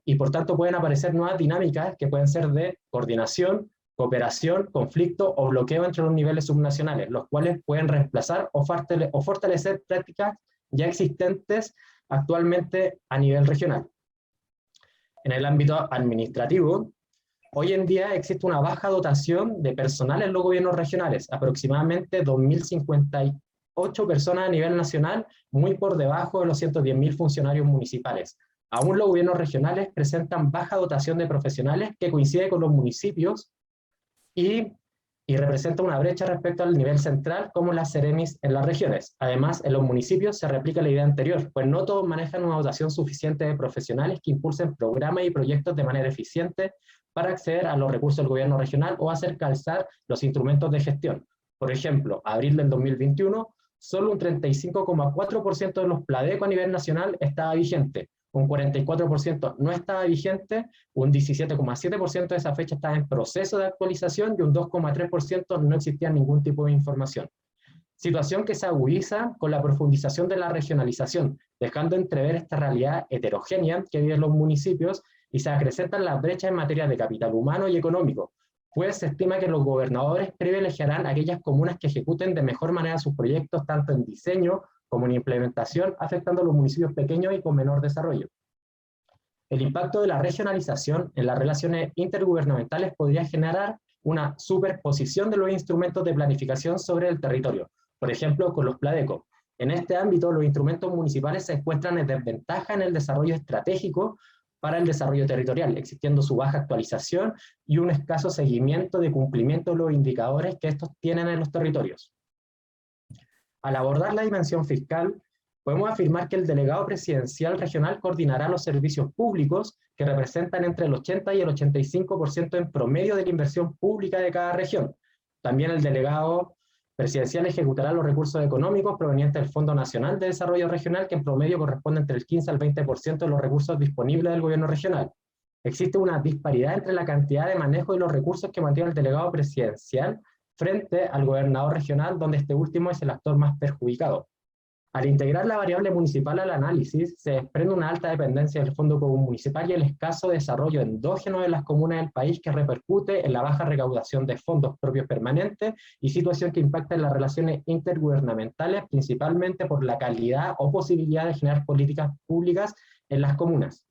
Speaker 4: Y por tanto pueden aparecer nuevas dinámicas que pueden ser de coordinación, cooperación, conflicto o bloqueo entre los niveles subnacionales, los cuales pueden reemplazar o fortalecer prácticas ya existentes actualmente a nivel regional. En el ámbito administrativo, hoy en día existe una baja dotación de personal en los gobiernos regionales, aproximadamente 2.058 personas a nivel nacional, muy por debajo de los 110.000 funcionarios municipales. Aún los gobiernos regionales presentan baja dotación de profesionales que coincide con los municipios y representa una brecha respecto al nivel central como las seremis en las regiones. Además, en los municipios se replica la idea anterior, pues no todos manejan una dotación suficiente de profesionales que impulsen programas y proyectos de manera eficiente para acceder a los recursos del gobierno regional o hacer calzar los instrumentos de gestión. Por ejemplo, abril del 2021, solo un 35,4% de los PLADECO a nivel nacional estaba vigente, un 44% no estaba vigente, un 17,7% de esa fecha estaba en proceso de actualización y un 2,3% no existía ningún tipo de información. Situación que se agudiza con la profundización de la regionalización, dejando entrever esta realidad heterogénea que viven los municipios y se acrecentan las brechas en materia de capital humano y económico, pues se estima que los gobernadores privilegiarán aquellas comunas que ejecuten de mejor manera sus proyectos tanto en diseño como en implementación, afectando a los municipios pequeños y con menor desarrollo. El impacto de la regionalización en las relaciones intergubernamentales podría generar una superposición de los instrumentos de planificación sobre el territorio, por ejemplo, con los PLADECO. En este ámbito, los instrumentos municipales se encuentran en desventaja en el desarrollo estratégico para el desarrollo territorial, existiendo su baja actualización y un escaso seguimiento de cumplimiento de los indicadores que estos tienen en los territorios. Al abordar la dimensión fiscal, podemos afirmar que el delegado presidencial regional coordinará los servicios públicos que representan entre el 80 y el 85% en promedio de la inversión pública de cada región. También el delegado presidencial ejecutará los recursos económicos provenientes del Fondo Nacional de Desarrollo Regional, que en promedio corresponde entre el 15 al 20% de los recursos disponibles del gobierno regional. Existe una disparidad entre la cantidad de manejo y los recursos que mantiene el delegado presidencial frente al gobernador regional, donde este último es el actor más perjudicado. Al integrar la variable municipal al análisis, se desprende una alta dependencia del Fondo Común Municipal y el escaso desarrollo endógeno de las comunas del país, que repercute en la baja recaudación de fondos propios permanentes y situación que impacta en las relaciones intergubernamentales, principalmente por la calidad o posibilidad de generar políticas públicas en las comunas.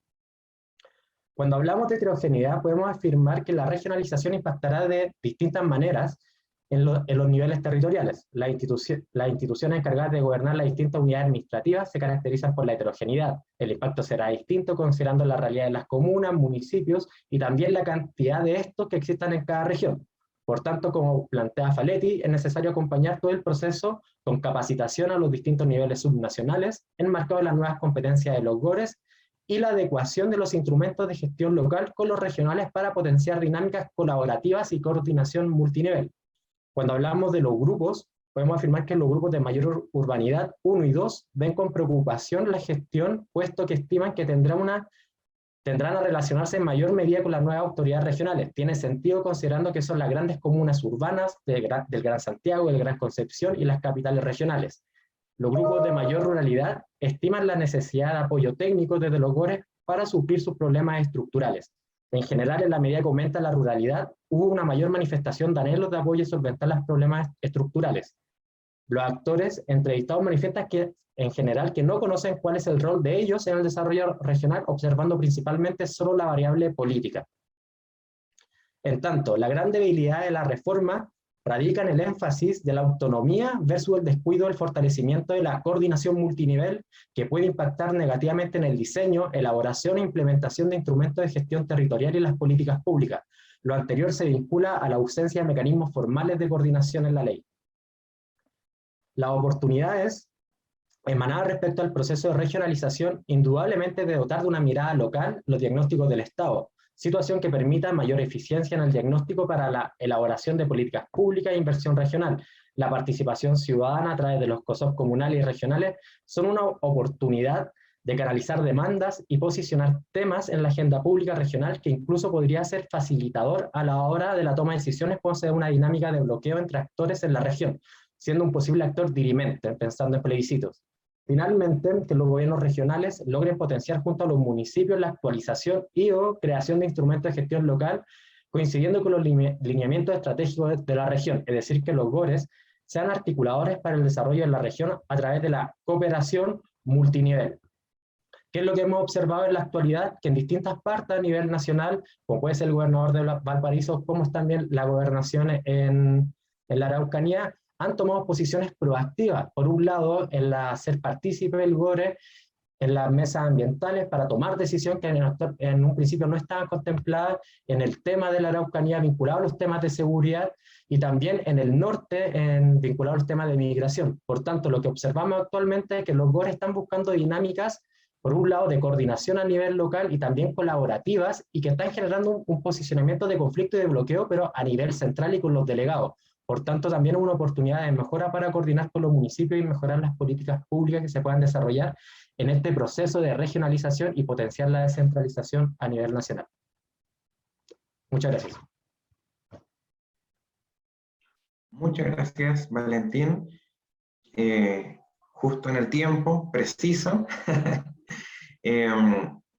Speaker 4: Cuando hablamos de heterogeneidad, podemos afirmar que la regionalización impactará de distintas maneras en los niveles territoriales. Las instituciones encargadas de gobernar las distintas unidades administrativas se caracterizan por la heterogeneidad. El impacto será distinto considerando la realidad de las comunas, municipios y también la cantidad de estos que existan en cada región. Por tanto, como plantea Faletti, es necesario acompañar todo el proceso con capacitación a los distintos niveles subnacionales, enmarcado en las nuevas competencias de los GORES y la adecuación de los instrumentos de gestión local con los regionales para potenciar dinámicas colaborativas y coordinación multinivel. Cuando hablamos de los grupos, podemos afirmar que los grupos de mayor urbanidad 1 y 2 ven con preocupación la gestión, puesto que estiman que tendrán a relacionarse en mayor medida con las nuevas autoridades regionales. Tiene sentido considerando que son las grandes comunas urbanas del Gran Santiago, del Gran Concepción y las capitales regionales. Los grupos de mayor ruralidad estiman la necesidad de apoyo técnico desde los GORES para suplir sus problemas estructurales. En general, en la medida que aumenta la ruralidad, hubo una mayor manifestación de anhelos de apoyo y solventar los problemas estructurales. Los actores entrevistados manifiestan que, en general, que no conocen cuál es el rol de ellos en el desarrollo regional, observando principalmente solo la variable política. En tanto, la gran debilidad de la reforma radica en el énfasis de la autonomía versus el descuido del fortalecimiento de la coordinación multinivel, que puede impactar negativamente en el diseño, elaboración e implementación de instrumentos de gestión territorial y las políticas públicas. Lo anterior se vincula a la ausencia de mecanismos formales de coordinación en la ley. Las oportunidades emanadas respecto al proceso de regionalización, indudablemente de dotar de una mirada local los diagnósticos del Estado, situación que permita mayor eficiencia en el diagnóstico para la elaboración de políticas públicas e inversión regional. La participación ciudadana a través de los COSOP comunales y regionales son una oportunidad de canalizar demandas y posicionar temas en la agenda pública regional que incluso podría ser facilitador a la hora de la toma de decisiones cuando se da una dinámica de bloqueo entre actores en la región, siendo un posible actor dirimente, pensando en plebiscitos. Finalmente, que los gobiernos regionales logren potenciar junto a los municipios la actualización y o creación de instrumentos de gestión local, coincidiendo con los lineamientos estratégicos de la región, es decir, que los GORES sean articuladores para el desarrollo de la región a través de la cooperación multinivel. ¿Qué es lo que hemos observado en la actualidad? Que en distintas partes a nivel nacional, como puede ser el gobernador de Valparaíso, como también la gobernación en la Araucanía, han tomado posiciones proactivas. Por un lado, en ser partícipe del GORE en las mesas ambientales para tomar decisiones que en un principio no estaban contempladas en el tema de la Araucanía vinculado a los temas de seguridad y también en el norte vinculado a los temas de migración. Por tanto, lo que observamos actualmente es que los GORE están buscando dinámicas, por un lado, de coordinación a nivel local y también colaborativas, y que están generando un posicionamiento de conflicto y de bloqueo, pero a nivel central y con los delegados. Por tanto, también es una oportunidad de mejora para coordinar con los municipios y mejorar las políticas públicas que se puedan desarrollar en este proceso de regionalización y potenciar la descentralización a nivel nacional. Muchas gracias.
Speaker 2: Muchas gracias, Valentín. Justo en el tiempo, preciso.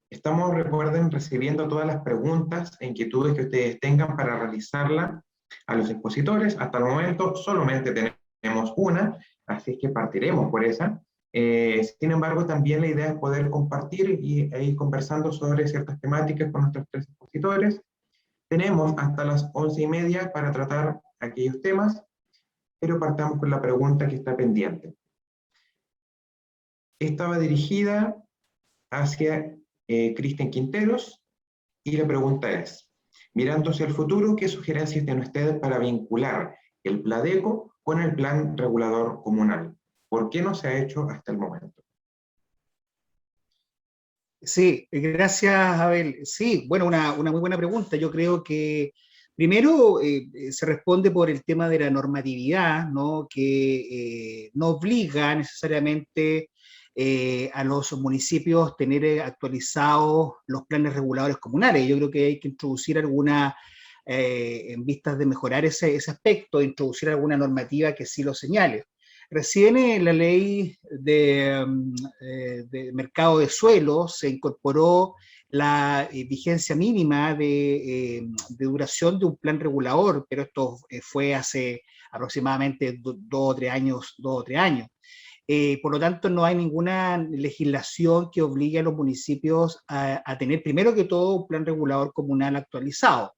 Speaker 2: Estamos, recuerden, recibiendo todas las preguntas e inquietudes que ustedes tengan para realizarla a los expositores. Hasta el momento solamente tenemos una, así que partiremos por esa. Sin embargo, también la idea es poder compartir e ir conversando sobre ciertas temáticas con nuestros tres expositores. Tenemos hasta las 11:30 para tratar aquellos temas, pero partamos con la pregunta que está pendiente. Esta va dirigida hacia Cristian Quinteros, y la pregunta es: mirando hacia el futuro, ¿qué sugerencias tienen ustedes para vincular el PLADECO con el Plan Regulador Comunal? ¿Por qué no se ha hecho hasta el momento?
Speaker 1: Sí, gracias, Abel. Sí, bueno, una muy buena pregunta. Yo creo que primero se responde por el tema de la normatividad, ¿no? Que no obliga necesariamente a los municipios tener actualizados los planes reguladores comunales. Yo creo que hay que introducir alguna, en vistas de mejorar ese aspecto, introducir alguna normativa que sí lo señale. Recién en la ley de mercado de suelos se incorporó la vigencia mínima de duración de un plan regulador, pero esto fue hace aproximadamente 2 o 3 años. Por lo tanto, no hay ninguna legislación que obligue a los municipios a tener, primero que todo, un plan regulador comunal actualizado.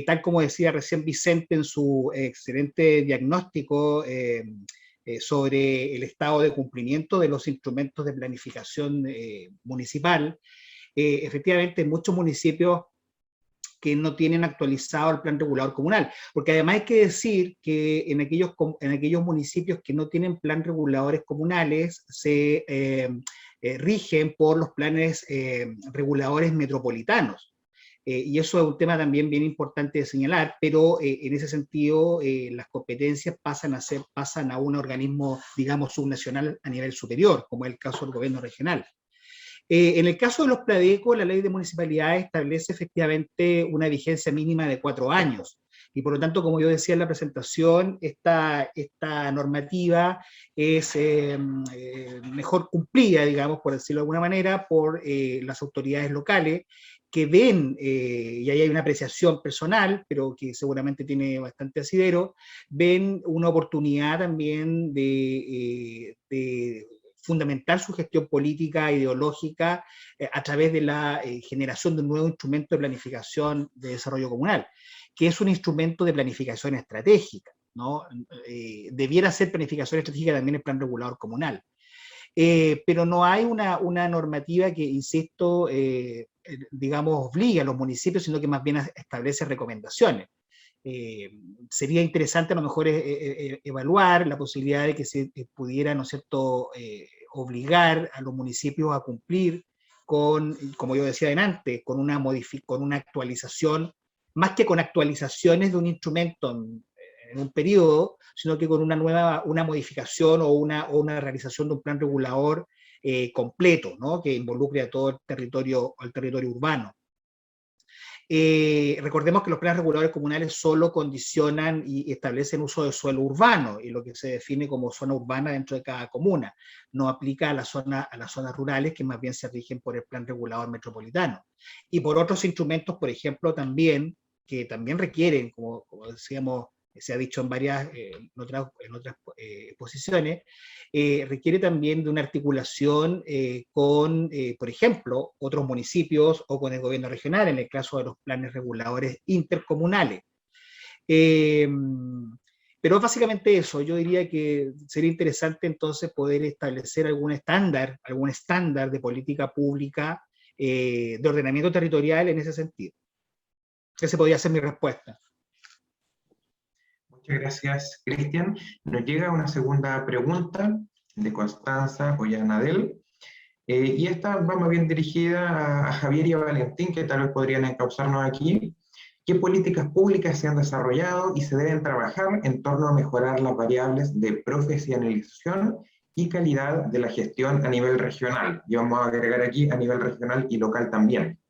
Speaker 1: Tal como decía recién Vicente en su excelente diagnóstico sobre el estado de cumplimiento de los instrumentos de planificación municipal, efectivamente muchos municipios que no tienen actualizado el plan regulador comunal, porque además hay que decir que en aquellos municipios que no tienen plan reguladores comunales se rigen por los planes reguladores metropolitanos. Y eso es un tema también bien importante de señalar, pero en ese sentido las competencias pasan a un organismo, digamos, subnacional a nivel superior, como es el caso del gobierno regional. En el caso de los PLADECO, la ley de municipalidades establece efectivamente una vigencia mínima de 4 años, y por lo tanto, como yo decía en la presentación, esta normativa es mejor cumplida, digamos, por decirlo de alguna manera, por las autoridades locales, que ven, y ahí hay una apreciación personal, pero que seguramente tiene bastante asidero, ven una oportunidad también de fundamentar su gestión política, ideológica, a través de la generación de un nuevo instrumento de planificación de desarrollo comunal, que es un instrumento de planificación estratégica, ¿no? Debiera ser planificación estratégica también el plan regulador comunal. Pero no hay una normativa que, insisto, digamos, obligue a los municipios, sino que más bien establece recomendaciones. Sería interesante a lo mejor evaluar la posibilidad de que se pudiera, ¿no es cierto?, obligar a los municipios a cumplir con, como yo decía antes, con una actualización, más que con actualizaciones de un instrumento en un periodo, sino que con una modificación o una realización de un plan regulador completo, ¿no? Que involucre a todo el territorio urbano. Recordemos que los planes reguladores comunales solo condicionan y establecen uso de suelo urbano y lo que se define como zona urbana dentro de cada comuna. No aplica a las zonas rurales, que más bien se rigen por el plan regulador metropolitano. Y por otros instrumentos, por ejemplo, también, que también requieren, como decíamos, se ha dicho en otras posiciones, requiere también de una articulación con, por ejemplo, otros municipios o con el gobierno regional, en el caso de los planes reguladores intercomunales. Pero básicamente eso, yo diría que sería interesante entonces poder establecer algún estándar de política pública de ordenamiento territorial en ese sentido. Esa podría ser mi respuesta.
Speaker 2: Muchas gracias, Cristian. Nos llega una segunda pregunta de Constanza Ollanadel, y esta va más bien dirigida a Javier y a Valentín, que tal vez podrían encauzarnos aquí. ¿Qué políticas públicas se han desarrollado y se deben trabajar en torno a mejorar las variables de profesionalización y calidad de la gestión a nivel regional? Y vamos a agregar aquí a nivel regional y local también.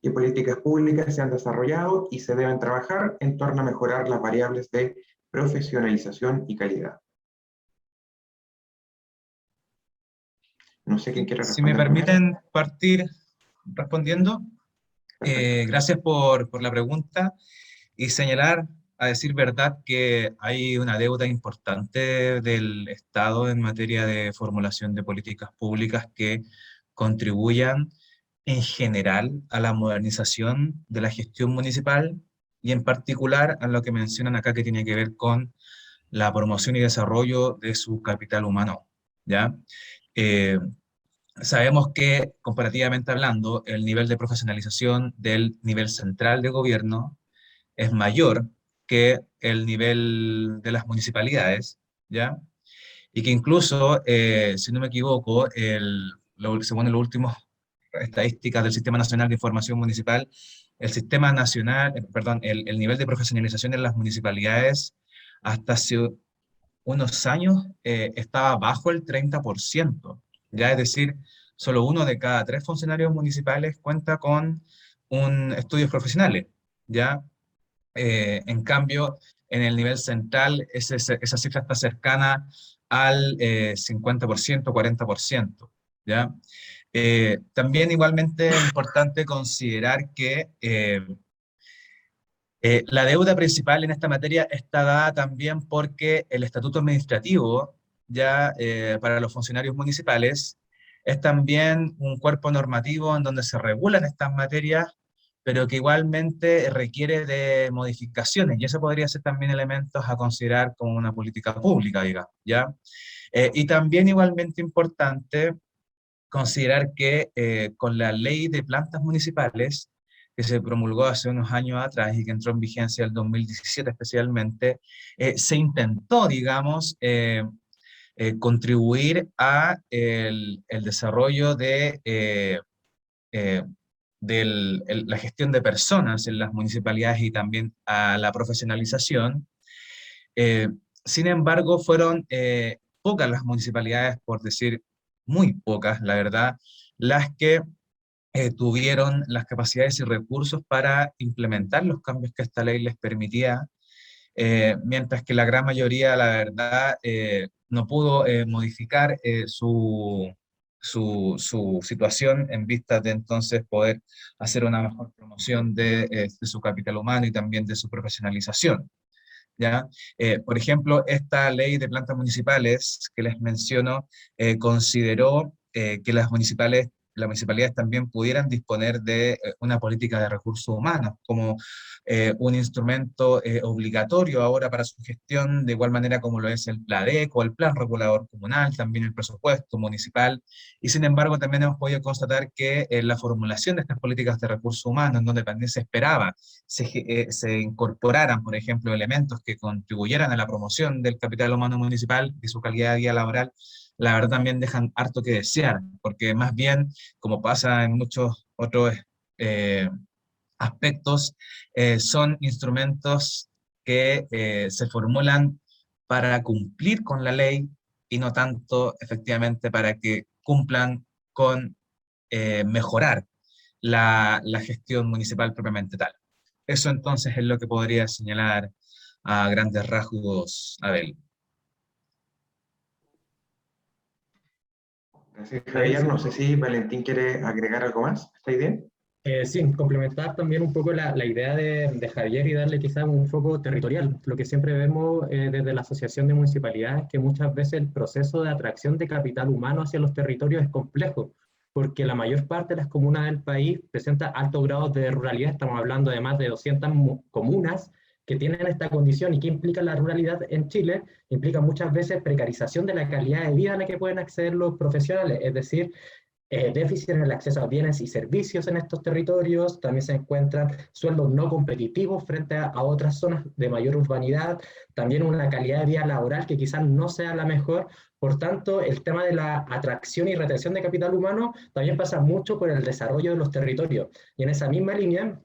Speaker 2: ¿Qué políticas públicas se han desarrollado y se deben trabajar en torno a mejorar las variables de profesionalización y calidad? No sé quién quiere responder.
Speaker 3: Si me permiten partir respondiendo, gracias por la pregunta y señalar, a decir verdad, que hay una deuda importante del Estado en materia de formulación de políticas públicas que contribuyan en general a la modernización de la gestión municipal y en particular a lo que mencionan acá que tiene que ver con la promoción y desarrollo de su capital humano, ¿ya? Sabemos que, comparativamente hablando, el nivel de profesionalización del nivel central de gobierno es mayor que el nivel de las municipalidades, ¿ya? Y que incluso, si no me equivoco, según los últimos estadísticas del Sistema Nacional de Información Municipal, el Sistema Nacional, perdón, el nivel de profesionalización en las municipalidades hasta hace unos años estaba bajo el 30%, ya es decir, solo 1 de cada 3 funcionarios municipales cuenta con estudios profesionales, ya. En cambio, en el nivel central, esa cifra está cercana al 50%, 40%, ¿ya? También igualmente es importante considerar que la deuda principal en esta materia está dada también porque el estatuto administrativo, ya para los funcionarios municipales, es también un cuerpo normativo en donde se regulan estas materias, pero que igualmente requiere de modificaciones, y eso podría ser también elementos a considerar como una política pública, digamos, ¿ya? Y también igualmente importante considerar que con la ley de plantas municipales, que se promulgó hace unos años atrás y que entró en vigencia el 2017 especialmente, se intentó, digamos, contribuir a el desarrollo de la gestión de personas en las municipalidades y también a la profesionalización. Eh, Sin embargo, fueron pocas las municipalidades, por decir muy pocas, la verdad, las que tuvieron las capacidades y recursos para implementar los cambios que esta ley les permitía, mientras que la gran mayoría, la verdad, no pudo modificar su situación en vista de entonces poder hacer una mejor promoción de su capital humano y también de su profesionalización, ¿ya? Por ejemplo, esta ley de plantas municipales que les menciono consideró que las municipalidades también pudieran disponer de una política de recursos humanos como un instrumento obligatorio ahora para su gestión, de igual manera como lo es el PLADEC o el Plan Regulador Comunal, también el presupuesto municipal, y sin embargo también hemos podido constatar que la formulación de estas políticas de recursos humanos, en donde también se esperaba se incorporaran, por ejemplo, elementos que contribuyeran a la promoción del capital humano municipal y su calidad de vida laboral, la verdad también dejan harto que desear, porque más bien, como pasa en muchos otros eh, aspectos, son instrumentos que se formulan para cumplir con la ley y no tanto efectivamente para que cumplan con mejorar la gestión municipal propiamente tal. Eso entonces es lo que podría señalar a grandes rasgos, Abel.
Speaker 2: Gracias,
Speaker 4: Sí,
Speaker 2: Javier. No sé si Valentín quiere agregar algo más a esta idea.
Speaker 4: Sí, complementar también un poco la idea de Javier y darle quizás un foco territorial. Lo que siempre vemos desde la Asociación de Municipalidades, que muchas veces el proceso de atracción de capital humano hacia los territorios es complejo, porque la mayor parte de las comunas del país presenta altos grados de ruralidad. Estamos hablando de más de 200 comunas que tienen esta condición. ¿Y qué implica la ruralidad en Chile? Implica muchas veces precarización de la calidad de vida a la que pueden acceder los profesionales, es decir, déficit en el acceso a bienes y servicios en estos territorios, también se encuentran sueldos no competitivos frente a otras zonas de mayor urbanidad, también una calidad de vida laboral que quizás no sea la mejor. Por tanto, el tema de la atracción y retención de capital humano también pasa mucho por el desarrollo de los territorios. Y en esa misma línea,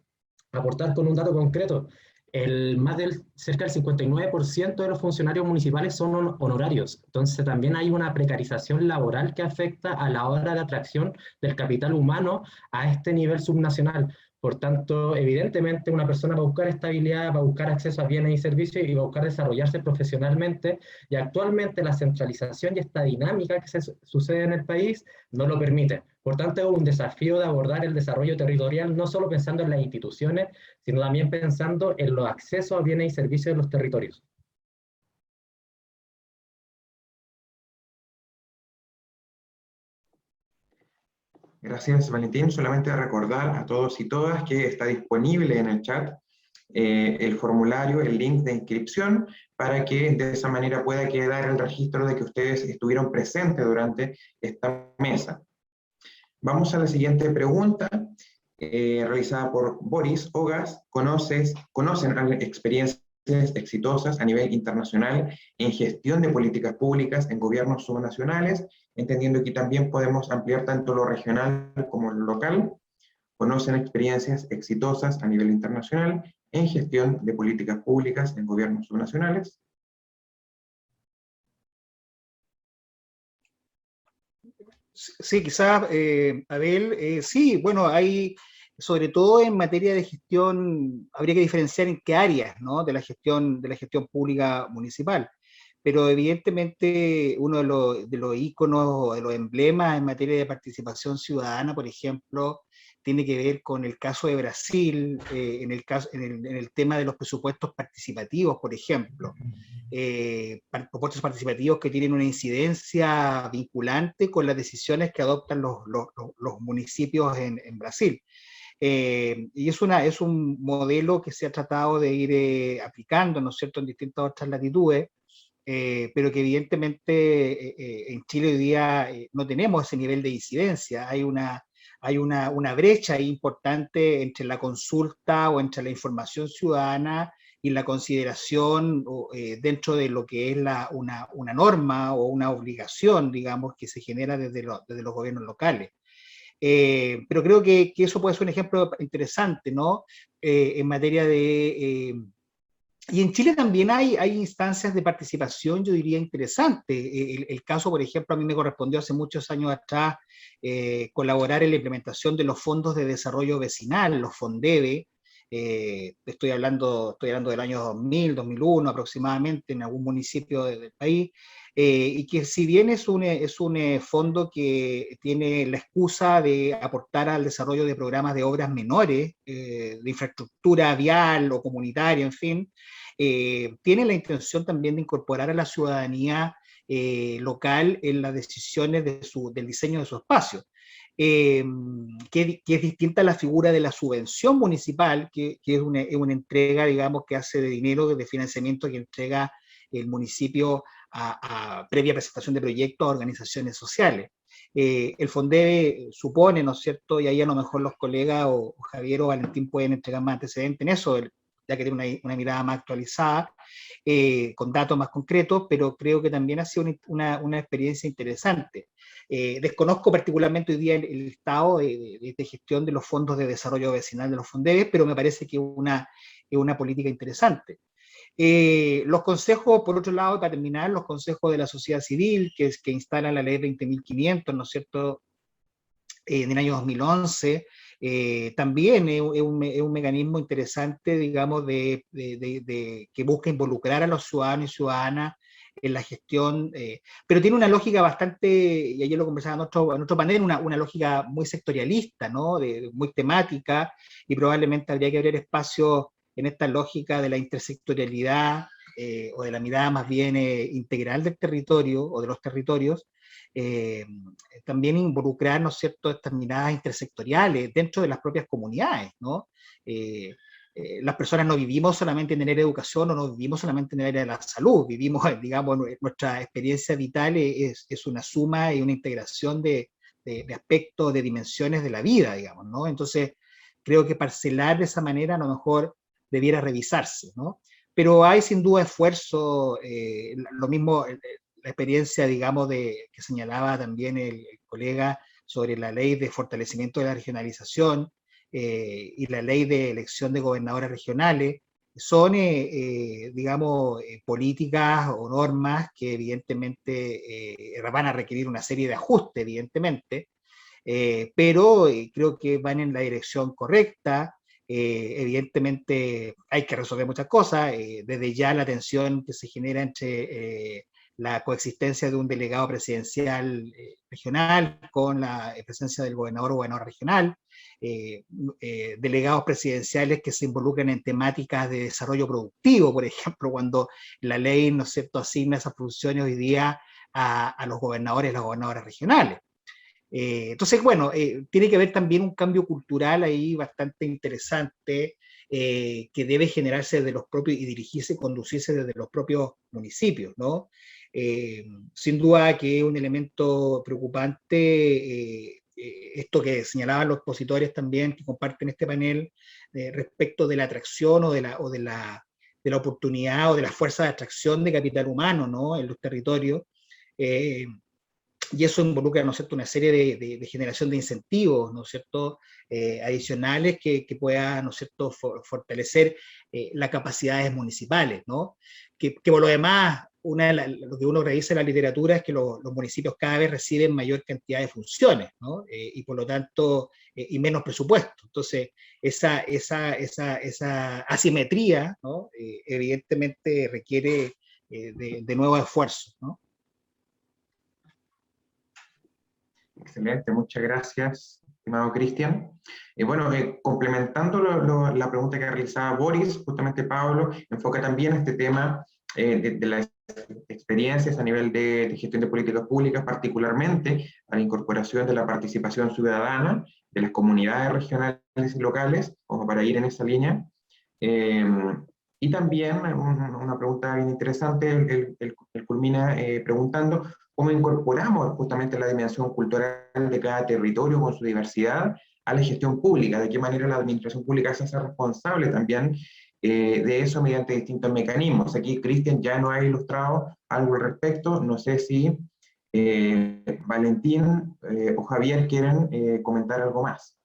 Speaker 4: aportar con un dato concreto, cerca del 59% de los funcionarios municipales son honorarios. Entonces también hay una precarización laboral que afecta a la hora de atracción del capital humano a este nivel subnacional. Por tanto, evidentemente una persona va a buscar estabilidad, va a buscar acceso a bienes y servicios y va a buscar desarrollarse profesionalmente. Y actualmente la centralización y esta dinámica que sucede en el país no lo permite. Por tanto, es un desafío de abordar el desarrollo territorial no solo pensando en las instituciones, sino también pensando en los accesos a bienes y servicios de los territorios.
Speaker 2: Gracias, Valentín. Solamente recordar a todos y todas que está disponible en el chat el formulario, el link de inscripción, para que de esa manera pueda quedar el registro de que ustedes estuvieron presentes durante esta mesa. Vamos a la siguiente pregunta, realizada por Boris Ogas. ¿Conocen experiencias exitosas a nivel internacional en gestión de políticas públicas en gobiernos subnacionales? Entendiendo que también podemos ampliar tanto lo regional como lo local. ¿Conocen experiencias exitosas a nivel internacional en gestión de políticas públicas en gobiernos subnacionales?
Speaker 1: Sí, quizás, Abel, sí, bueno, hay, sobre todo en materia de gestión, habría que diferenciar en qué áreas, ¿no? De la gestión pública municipal. Pero evidentemente uno de los íconos o de los emblemas en materia de participación ciudadana, por ejemplo, tiene que ver con el caso de Brasil, en el tema de los presupuestos participativos, por ejemplo. Propuestos participativos que tienen una incidencia vinculante con las decisiones que adoptan los municipios en Brasil. Y es un modelo que se ha tratado de ir aplicando, ¿no es cierto?, en distintas otras latitudes, pero que evidentemente en Chile hoy día no tenemos ese nivel de incidencia. Hay una brecha importante entre la consulta o entre la información ciudadana y la consideración dentro de lo que es una norma o una obligación, digamos, que se genera desde los gobiernos locales. Pero creo que eso puede ser un ejemplo interesante, ¿no? En materia de... y en Chile también hay instancias de participación, yo diría, interesantes. El caso, por ejemplo, a mí me correspondió hace muchos años atrás colaborar en la implementación de los fondos de desarrollo vecinal, los FONDEVE. Estoy hablando del año 2000, 2001 aproximadamente, en algún municipio del país, y que si bien es un fondo que tiene la excusa de aportar al desarrollo de programas de obras menores, de infraestructura vial o comunitaria, en fin, tiene la intención también de incorporar a la ciudadanía local en las decisiones del diseño de su espacio. Que es distinta a la figura de la subvención municipal, que es una entrega, digamos, que hace de dinero, de financiamiento que entrega el municipio a previa presentación de proyectos a organizaciones sociales. El FONDEVE supone, ¿no es cierto?, y ahí a lo mejor los colegas o Javier o Valentín pueden entregar más antecedentes en eso, ya que tiene una mirada más actualizada, con datos más concretos, pero creo que también ha sido una experiencia interesante. Desconozco particularmente hoy día el estado de gestión de los fondos de desarrollo vecinal de los FONDEBES, pero me parece que es una política interesante. Los consejos, por otro lado, para terminar, los consejos de la sociedad civil, que instalan la ley 20.500, ¿no es cierto?, en el año 2011, también es un mecanismo interesante, digamos, que busca involucrar a los ciudadanos y ciudadanas en la gestión, pero tiene una lógica bastante, y ayer lo conversaba en otro panel, una lógica muy sectorialista, ¿no?, muy temática, y probablemente habría que abrir espacio en esta lógica de la intersectorialidad, o de la mirada más bien integral del territorio o de los territorios, también involucrar, ¿no es cierto?, estas miradas intersectoriales dentro de las propias comunidades, ¿no? Las personas no vivimos solamente en el área de educación o no vivimos solamente en el área de la salud, vivimos, digamos, nuestra experiencia vital es una suma y una integración de aspectos, de dimensiones de la vida, digamos, ¿no? Entonces, creo que parcelar de esa manera a lo mejor debiera revisarse, ¿no? Pero hay sin duda esfuerzo, lo mismo, la experiencia, digamos, que señalaba también el colega sobre la ley de fortalecimiento de la regionalización y la ley de elección de gobernadores regionales, son, digamos, políticas o normas que evidentemente van a requerir una serie de ajustes, evidentemente, pero creo que van en la dirección correcta. Evidentemente hay que resolver muchas cosas, desde ya la tensión que se genera entre la coexistencia de un delegado presidencial regional con la presencia del gobernador o gobernador regional, delegados presidenciales que se involucran en temáticas de desarrollo productivo, por ejemplo, cuando la ley, ¿no es cierto?, asigna esas funciones hoy día a los gobernadores y las gobernadoras regionales. Entonces, bueno, tiene que haber también un cambio cultural ahí bastante interesante, que debe generarse desde los propios y dirigirse y conducirse desde los propios municipios, ¿no? Sin duda que es un elemento preocupante, esto que señalaban los expositores también que comparten este panel, respecto de la atracción o de la oportunidad o de la fuerza de atracción de capital humano, ¿no?, en los territorios. Y eso involucra, ¿no es cierto?, una serie de generación de incentivos, ¿no es cierto?, adicionales que puedan, ¿no es cierto?, fortalecer las capacidades municipales, ¿no? Que por lo demás, lo que uno revisa en la literatura es que los municipios cada vez reciben mayor cantidad de funciones, ¿no? Y por lo tanto, y menos presupuesto. Entonces, esa asimetría, ¿no?, evidentemente requiere de nuevos esfuerzos, ¿no?
Speaker 2: Excelente, muchas gracias, estimado Cristian. Bueno, complementando la pregunta que realizaba Boris, justamente Pablo enfoca también este tema de las experiencias a nivel de gestión de políticas públicas, particularmente a la incorporación de la participación ciudadana de las comunidades regionales y locales, como para ir en esa línea. Y también una pregunta bien interesante, él culmina preguntando cómo incorporamos justamente la dimensión cultural de cada territorio con su diversidad a la gestión pública, de qué manera la administración pública se hace responsable también de eso mediante distintos mecanismos. Aquí Cristian ya nos ha ilustrado algo al respecto, no sé si Valentín o Javier quieren comentar algo más.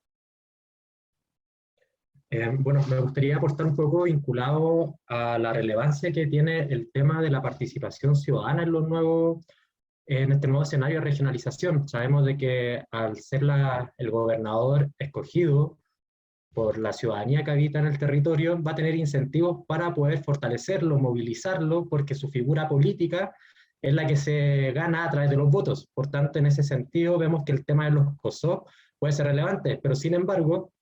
Speaker 4: Bueno, me gustaría aportar un poco vinculado a la relevancia que tiene el tema de la participación ciudadana en este nuevo escenario de regionalización. Sabemos de que al ser el gobernador escogido por la ciudadanía que habita en el territorio, va a tener incentivos para poder fortalecerlo, movilizarlo, porque su figura política es la que se gana a través de los votos. Por tanto, en ese sentido, vemos que el tema de los COSOP puede ser relevante, pero sin embargo,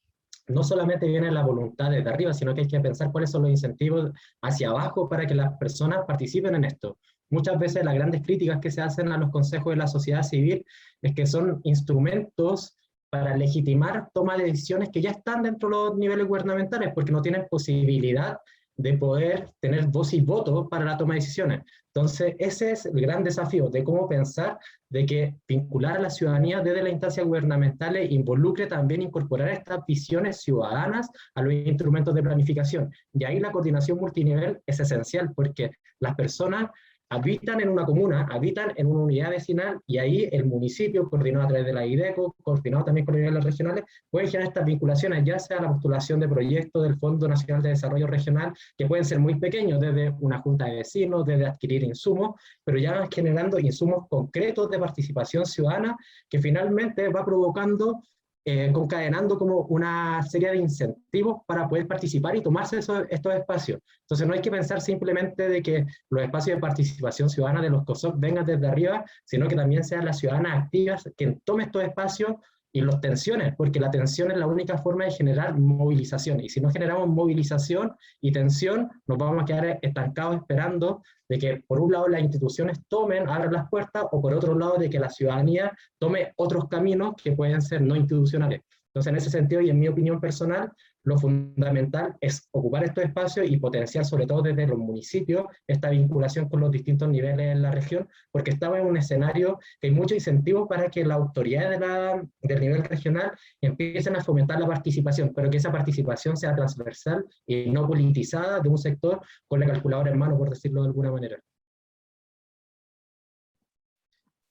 Speaker 4: no solamente viene la voluntad desde arriba, sino que hay que pensar cuáles son los incentivos hacia abajo para que las personas participen en esto. Muchas veces las grandes críticas que se hacen a los consejos de la sociedad civil es que son instrumentos para legitimar toma de decisiones que ya están dentro de los niveles gubernamentales, porque no tienen posibilidad de poder tener voz y voto para la toma de decisiones. Entonces, ese es el gran desafío de cómo pensar de que vincular a la ciudadanía desde las instancias gubernamentales involucre también incorporar estas visiones ciudadanas a los instrumentos de planificación. Y ahí la coordinación multinivel es esencial, porque las personas habitan en una comuna, habitan en una unidad vecinal, y ahí el municipio, coordinado a través de la IDECO, coordinado también con los niveles regionales, puede generar estas vinculaciones, ya sea la postulación de proyectos del Fondo Nacional de Desarrollo Regional, que pueden ser muy pequeños, desde una junta de vecinos, desde adquirir insumos, pero ya van generando insumos concretos de participación ciudadana, que finalmente va provocando, concadenando como una serie de incentivos para poder participar y tomarse estos espacios. Entonces no hay que pensar simplemente de que los espacios de participación ciudadana de los COSOC vengan desde arriba, sino que también sean las ciudadanas activas quien tome estos espacios y los tensiones, porque la tensión es la única forma de generar movilización, y si no generamos movilización y tensión, nos vamos a quedar estancados esperando de que por un lado las instituciones tomen, abran las puertas, o por otro lado de que la ciudadanía tome otros caminos que pueden ser no institucionales. Entonces, en ese sentido, y en mi opinión personal, lo fundamental es ocupar estos espacios y potenciar, sobre todo desde los municipios, esta vinculación con los distintos niveles en la región, porque estamos en un escenario que hay muchos incentivos para que las autoridades del nivel regional empiecen a fomentar la participación, pero que esa participación sea transversal y no politizada de un sector con la calculadora en mano, por decirlo de alguna manera.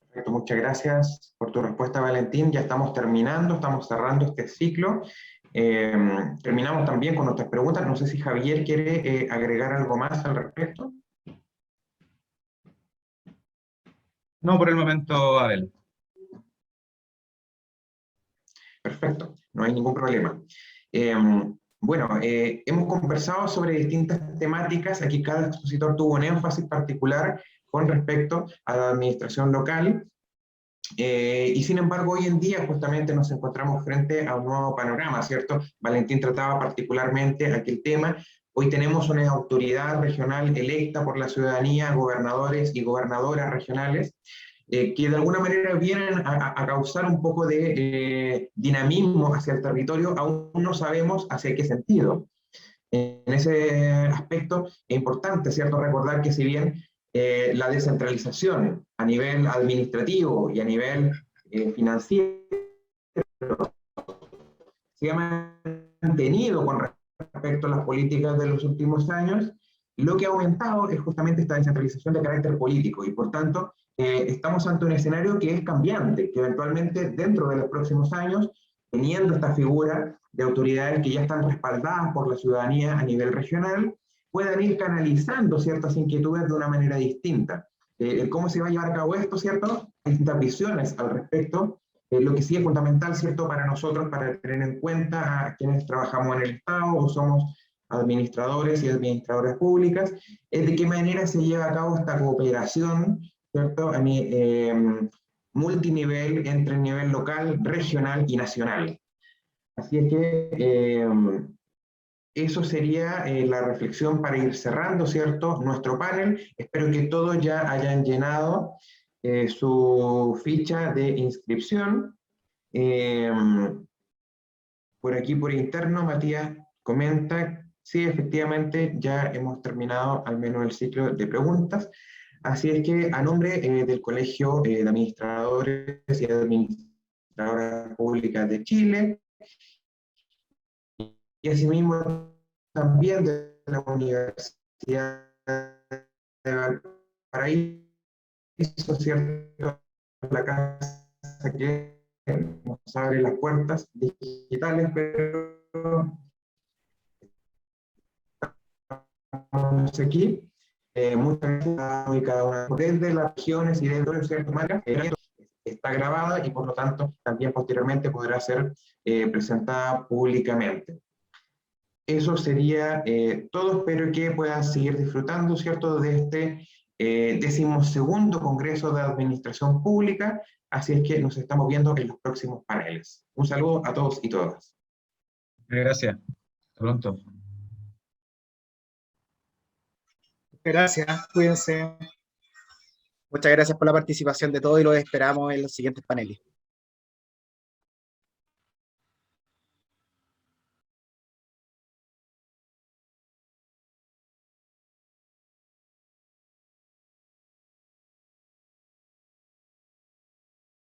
Speaker 2: Perfecto, muchas gracias por tu respuesta, Valentín. Ya estamos terminando, estamos cerrando este ciclo. Terminamos también con nuestras preguntas. No sé si Javier quiere agregar algo más al respecto.
Speaker 3: No, por el momento, Abel.
Speaker 2: Perfecto, no hay ningún problema. Bueno, hemos conversado sobre distintas temáticas. Aquí cada expositor tuvo un énfasis particular con respecto a la administración local. Y sin embargo, hoy en día justamente nos encontramos frente a un nuevo panorama, ¿cierto? Valentín trataba particularmente aquel tema. Hoy tenemos una autoridad regional electa por la ciudadanía, gobernadores y gobernadoras regionales, que de alguna manera vienen a causar un poco de dinamismo hacia el territorio. Aún no sabemos hacia qué sentido. En ese aspecto es importante, ¿cierto?, recordar que si bien la descentralización a nivel administrativo y a nivel financiero se ha mantenido con respecto a las políticas de los últimos años, lo que ha aumentado es justamente esta descentralización de carácter político, y por tanto estamos ante un escenario que es cambiante, que eventualmente dentro de los próximos años, teniendo esta figura de autoridades que ya están respaldadas por la ciudadanía a nivel regional, puedan ir canalizando ciertas inquietudes de una manera distinta. ¿Cómo se va a llevar a cabo esto, cierto? Hay distintas visiones al respecto. Lo que sí es fundamental, cierto, para nosotros, para tener en cuenta a quienes trabajamos en el Estado o somos administradores y administradoras públicas, es de qué manera se lleva a cabo esta cooperación, ¿cierto?, multinivel entre el nivel local, regional y nacional. Así es que eso sería la reflexión para ir cerrando, ¿cierto?, nuestro panel. Espero que todos ya hayan llenado su ficha de inscripción. Por aquí, por interno, Matías comenta, sí, efectivamente, ya hemos terminado al menos el ciclo de preguntas. Así es que, a nombre del Colegio de Administradores y Administradoras Públicas de Chile, y asimismo también de la Universidad de Valparaíso, ¿cierto?, la casa que nos abre las puertas digitales, pero estamos aquí. Muchas gracias y cada una desde las regiones y dentro de ciertas marcas. Está grabada y por lo tanto también posteriormente podrá ser presentada públicamente. Eso sería todo. Espero que puedan seguir disfrutando, ¿cierto?, de este 12º Congreso de Administración Pública. Así es que nos estamos viendo en los próximos paneles. Un saludo a todos y todas.
Speaker 3: Gracias. Hasta pronto.
Speaker 1: Gracias, cuídense.
Speaker 5: Muchas gracias por la participación de todos y los esperamos en los siguientes paneles.